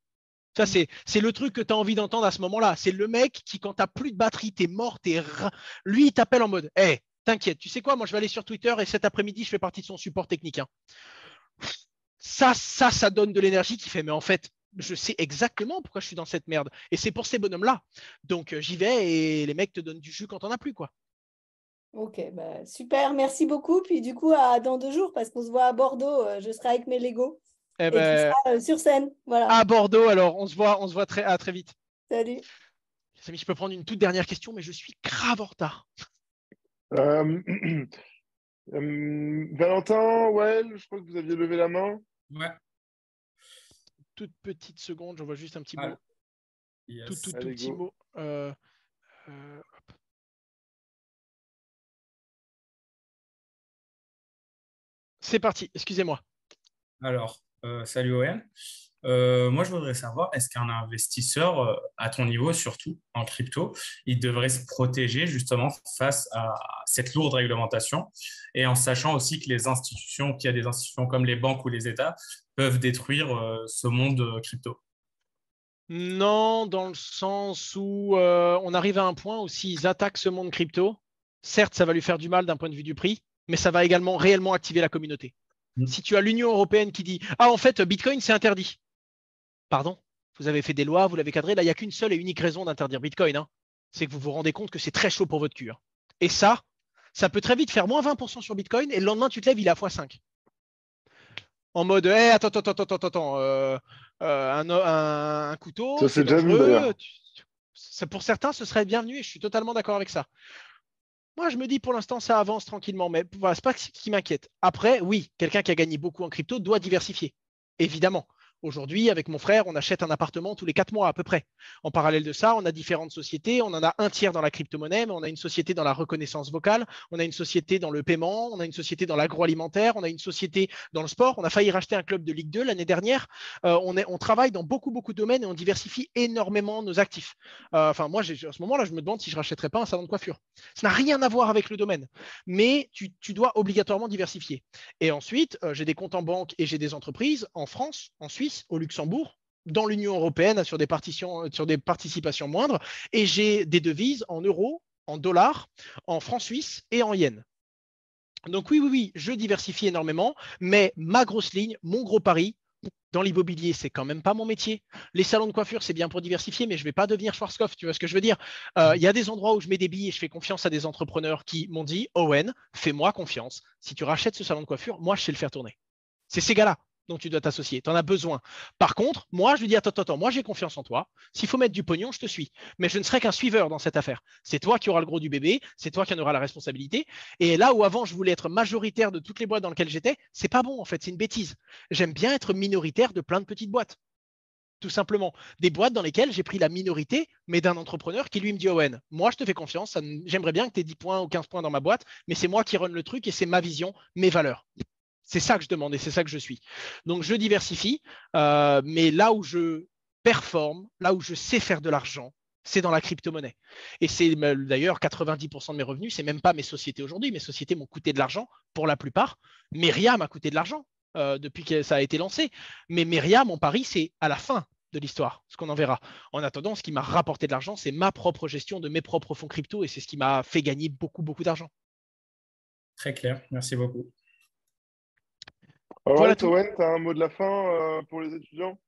Ça, c'est le truc que tu as envie d'entendre à ce moment-là. C'est le mec qui, quand tu n'as plus de batterie, tu es mort, lui, il t'appelle en mode hey, t'inquiète, tu sais quoi, moi, je vais aller sur Twitter et cet après-midi, je fais partie de son support technique. Ça donne de l'énergie qui fait mais en fait, je sais exactement pourquoi je suis dans cette merde. Et c'est pour ces bonhommes-là. Donc, j'y vais et les mecs te donnent du jus quand on as plus, quoi. Ok, bah, super, merci beaucoup. Puis du coup, dans 2 jours, parce qu'on se voit à Bordeaux, je serai avec mes Legos. Eh Et tu ben, seras sur scène. Voilà. à Bordeaux, alors, on se voit à très vite. Salut. Samy, je peux prendre une toute dernière question, mais je suis grave en retard. Valentin, ouais, je crois que vous aviez levé la main. Ouais. Toute petite seconde, j'envoie juste un petit Ah, mot. yes. Tout Allez, petit go. mot. C'est parti, excusez-moi. Alors, salut Owen. Moi, je voudrais savoir, est-ce qu'un investisseur, à ton niveau surtout, en crypto, il devrait se protéger justement face à cette lourde réglementation et en sachant aussi que qu'il y a des institutions comme les banques ou les États peuvent détruire ce monde crypto. Non, dans le sens où on arrive à un point où s'ils attaquent ce monde crypto, certes, ça va lui faire du mal d'un point de vue du prix, mais ça va également réellement activer la communauté. Si tu as l'Union européenne qui dit « Ah, en fait, Bitcoin, c'est interdit ». Pardon, vous avez fait des lois, vous l'avez cadré. Là, il n'y a qu'une seule et unique raison d'interdire Bitcoin. C'est que vous vous rendez compte que c'est très chaud pour votre cul. Et ça peut très vite faire moins 20% sur Bitcoin et le lendemain, tu te lèves, il est à x5. En mode, hey, attends, un couteau, Ça, c'est c'est déjà vu, dangereux. d'ailleurs. Pour certains, ce serait bienvenu et je suis totalement d'accord avec ça. Moi, je me dis pour l'instant, ça avance tranquillement, mais voilà, c'est pas ce qui m'inquiète. Après, oui, quelqu'un qui a gagné beaucoup en crypto doit diversifier, évidemment. Aujourd'hui, avec mon frère, on achète un appartement tous les 4 mois à peu près. En parallèle de ça, on a différentes sociétés. On en a un tiers dans la crypto-monnaie, mais on a une société dans la reconnaissance vocale, on a une société dans le paiement, on a une société dans l'agroalimentaire, on a une société dans le sport. On a failli racheter un club de Ligue 2 l'année dernière. On travaille dans beaucoup de domaines et on diversifie énormément nos actifs. Enfin, moi, à ce moment-là, je me demande si je ne rachèterais pas un salon de coiffure. Ça n'a rien à voir avec le domaine, mais tu dois obligatoirement diversifier. Et ensuite, j'ai des comptes en banque et j'ai des entreprises en France, en Suisse, au Luxembourg, dans l'Union européenne sur des participations moindres, et j'ai des devises en euros, en dollars, en francs suisses et en yens. Donc oui, je diversifie énormément, mais ma grosse ligne, mon gros pari, dans l'immobilier, c'est quand même pas mon métier. Les salons de coiffure, c'est bien pour diversifier, mais je ne vais pas devenir Schwarzkopf, tu vois ce que je veux dire. Il y a des endroits où je mets des billes et je fais confiance à des entrepreneurs qui m'ont dit « Owen, fais-moi confiance. Si tu rachètes ce salon de coiffure, moi, je sais le faire tourner. » C'est ces gars-là. dont tu dois t'associer. Tu en as besoin. Par contre, moi, je lui dis, attends, moi, j'ai confiance en toi. S'il faut mettre du pognon, je te suis. Mais je ne serai qu'un suiveur dans cette affaire. C'est toi qui auras le gros du bébé, c'est toi qui en auras la responsabilité. Et là où avant, je voulais être majoritaire de toutes les boîtes dans lesquelles j'étais, c'est pas bon, en fait, c'est une bêtise. J'aime bien être minoritaire de plein de petites boîtes. Tout simplement. Des boîtes dans lesquelles j'ai pris la minorité, mais d'un entrepreneur qui lui me dit, Owen, moi je te fais confiance, j'aimerais bien que tu aies 10 points ou 15 points dans ma boîte, mais c'est moi qui run le truc et c'est ma vision, mes valeurs. C'est ça que je demande et c'est ça que je suis. Donc je diversifie, mais là où je performe, là où je sais faire de l'argent, c'est dans la crypto-monnaie. Et c'est d'ailleurs 90% de mes revenus, c'est même pas mes sociétés aujourd'hui. Mes sociétés m'ont coûté de l'argent pour la plupart. Myriam m'a coûté de l'argent depuis que ça a été lancé. Mais Myriam, mon pari, c'est à la fin de l'histoire, ce qu'on en verra. En attendant, ce qui m'a rapporté de l'argent, c'est ma propre gestion de mes propres fonds crypto et c'est ce qui m'a fait gagner beaucoup, beaucoup d'argent. Très clair, merci beaucoup. Voilà Alright, tout. Owen, tu as un mot de la fin pour les étudiants?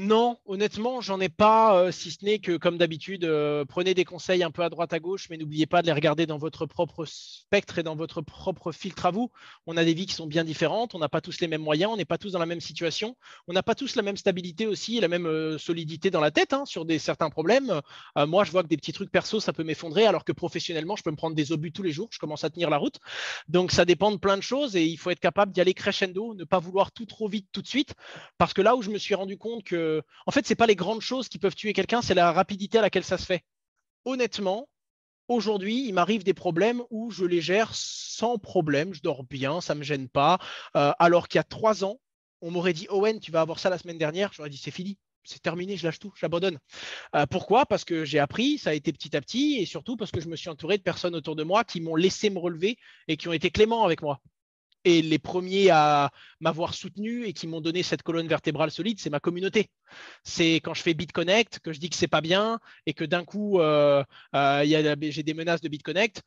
Non, honnêtement, j'en ai pas, si ce n'est que, comme d'habitude, prenez des conseils un peu à droite à gauche, mais n'oubliez pas de les regarder dans votre propre spectre et dans votre propre filtre à vous. On a des vies qui sont bien différentes, on n'a pas tous les mêmes moyens, on n'est pas tous dans la même situation, on n'a pas tous la même stabilité aussi, la même solidité dans la tête sur certains problèmes. Moi, je vois que des petits trucs perso, ça peut m'effondrer, alors que professionnellement, je peux me prendre des obus tous les jours, je commence à tenir la route. Donc, ça dépend de plein de choses et il faut être capable d'y aller crescendo, ne pas vouloir tout trop vite tout de suite, parce que là où je me suis rendu compte que en fait, ce n'est pas les grandes choses qui peuvent tuer quelqu'un, c'est la rapidité à laquelle ça se fait. Honnêtement, aujourd'hui, il m'arrive des problèmes où je les gère sans problème, je dors bien, ça ne me gêne pas. Alors qu'il y a 3 ans, on m'aurait dit, Owen, tu vas avoir ça la semaine dernière. J'aurais dit, c'est fini, c'est terminé, je lâche tout, j'abandonne. Pourquoi? Parce que j'ai appris, ça a été petit à petit, et surtout parce que je me suis entouré de personnes autour de moi qui m'ont laissé me relever et qui ont été cléments avec moi. Et les premiers à m'avoir soutenu et qui m'ont donné cette colonne vertébrale solide, c'est ma communauté. C'est quand je fais BitConnect que je dis que c'est pas bien et que d'un coup, j'ai des menaces de BitConnect.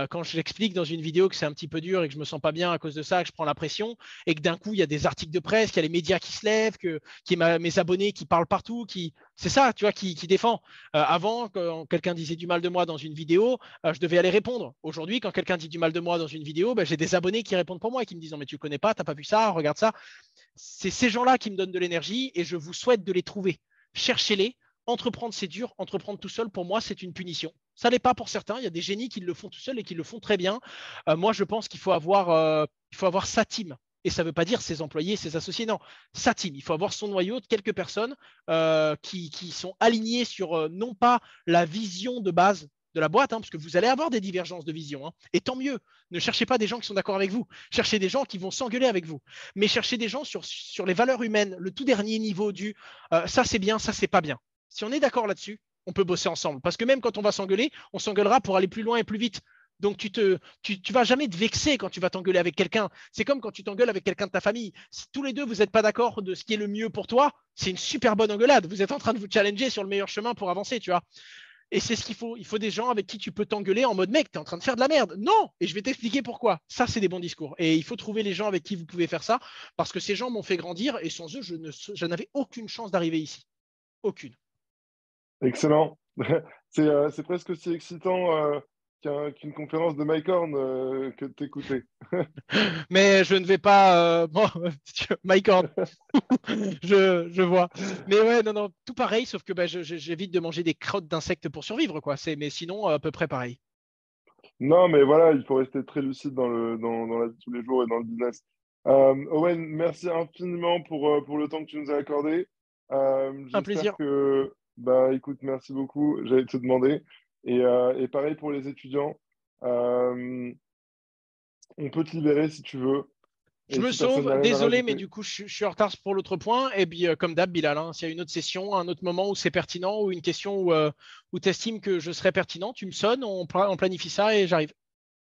Quand j'explique dans une vidéo que c'est un petit peu dur et que je me sens pas bien à cause de ça, que je prends la pression et que d'un coup, il y a des articles de presse, qu'il y a les médias qui se lèvent, qu'il y a mes abonnés qui parlent partout, c'est ça, tu vois, qui défend. Avant, quand quelqu'un disait du mal de moi dans une vidéo, je devais aller répondre. Aujourd'hui, quand quelqu'un dit du mal de moi dans une vidéo, j'ai des abonnés qui répondent pour moi et qui me disent non, mais tu connais pas, t'as pas vu ça, regarde ça. C'est ces gens-là qui me donnent de l'énergie et je vous souhaite de les trouver. Cherchez-les. Entreprendre, c'est dur. Entreprendre tout seul, pour moi, c'est une punition. Ça n'est pas pour certains. Il y a des génies qui le font tout seul et qui le font très bien. Moi, je pense qu'il faut avoir sa team. Et ça ne veut pas dire ses employés, ses associés, non, sa team. Il faut avoir son noyau de quelques personnes qui sont alignées sur non pas la vision de base de la boîte, parce que vous allez avoir des divergences de vision. Et tant mieux. Ne cherchez pas des gens qui sont d'accord avec vous. Cherchez des gens qui vont s'engueuler avec vous. Mais cherchez des gens sur les valeurs humaines, le tout dernier niveau du ça c'est bien, ça c'est pas bien. Si on est d'accord là-dessus, on peut bosser ensemble. Parce que même quand on va s'engueuler, on s'engueulera pour aller plus loin et plus vite. Donc, tu vas jamais te vexer quand tu vas t'engueuler avec quelqu'un. C'est comme quand tu t'engueules avec quelqu'un de ta famille. Si tous les deux, vous n'êtes pas d'accord de ce qui est le mieux pour toi, c'est une super bonne engueulade. Vous êtes en train de vous challenger sur le meilleur chemin pour avancer, tu vois. Et c'est ce qu'il faut. Il faut des gens avec qui tu peux t'engueuler en mode mec, t'es en train de faire de la merde. Non. Et je vais t'expliquer pourquoi. Ça, c'est des bons discours. Et il faut trouver les gens avec qui vous pouvez faire ça parce que ces gens m'ont fait grandir et sans eux, je n'avais aucune chance d'arriver ici. Aucune. Excellent. C'est presque aussi excitant qu'une conférence de Mike Horn que de t'écouter. Mais je ne vais pas. Bon, Mike Horn, je vois. Mais ouais, non, tout pareil, sauf que j'évite de manger des crottes d'insectes pour survivre, quoi. Mais sinon, à peu près pareil. Non, mais voilà, il faut rester très lucide dans la vie de tous les jours et dans le business. Owen, merci infiniment pour le temps que tu nous as accordé. Un plaisir. J'espère que, écoute, merci beaucoup. J'allais te demander. Et pareil pour les étudiants. On peut te libérer si tu veux. Je me si personne n'a sauve, rien à désolé, mais rajouter. du coup, je suis en retard pour l'autre point. Et puis, comme d'hab, Bilal, s'il y a une autre session, un autre moment où c'est pertinent, ou une question où tu estimes que je serais pertinent, tu me sonnes, on planifie ça et j'arrive.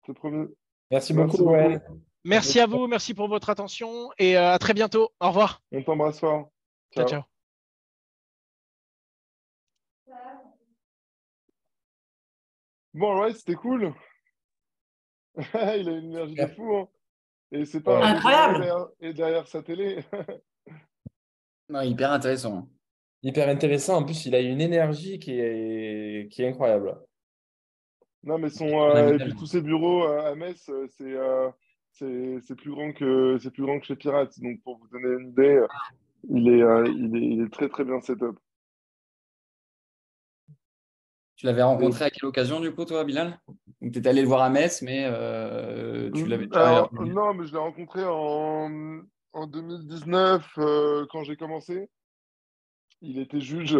C'est promis. Merci Merci beaucoup, beaucoup. Owen. Merci à vous, merci pour votre attention et à très bientôt. Au revoir. On t'embrasse fort. Ciao, Ciao. ciao. Bon, alright, c'était cool. Il a une énergie de fou, hein. Et c'est pas Ouais. un Incroyable. derrière sa télé. Non, hyper intéressant. Hyper intéressant. En plus, il a une énergie qui est incroyable. Non, mais On a mis et puis tous ses bureaux à Metz, c'est plus grand que chez Pirates. Donc, pour vous donner une idée, il est très, très bien setup. Tu l'avais rencontré à quelle occasion, du coup, toi, Bilal? Donc, tu étais allé le voir à Metz, mais tu l'avais déjà. Alors, non, mais je l'ai rencontré en 2019 quand j'ai commencé. Il était juge.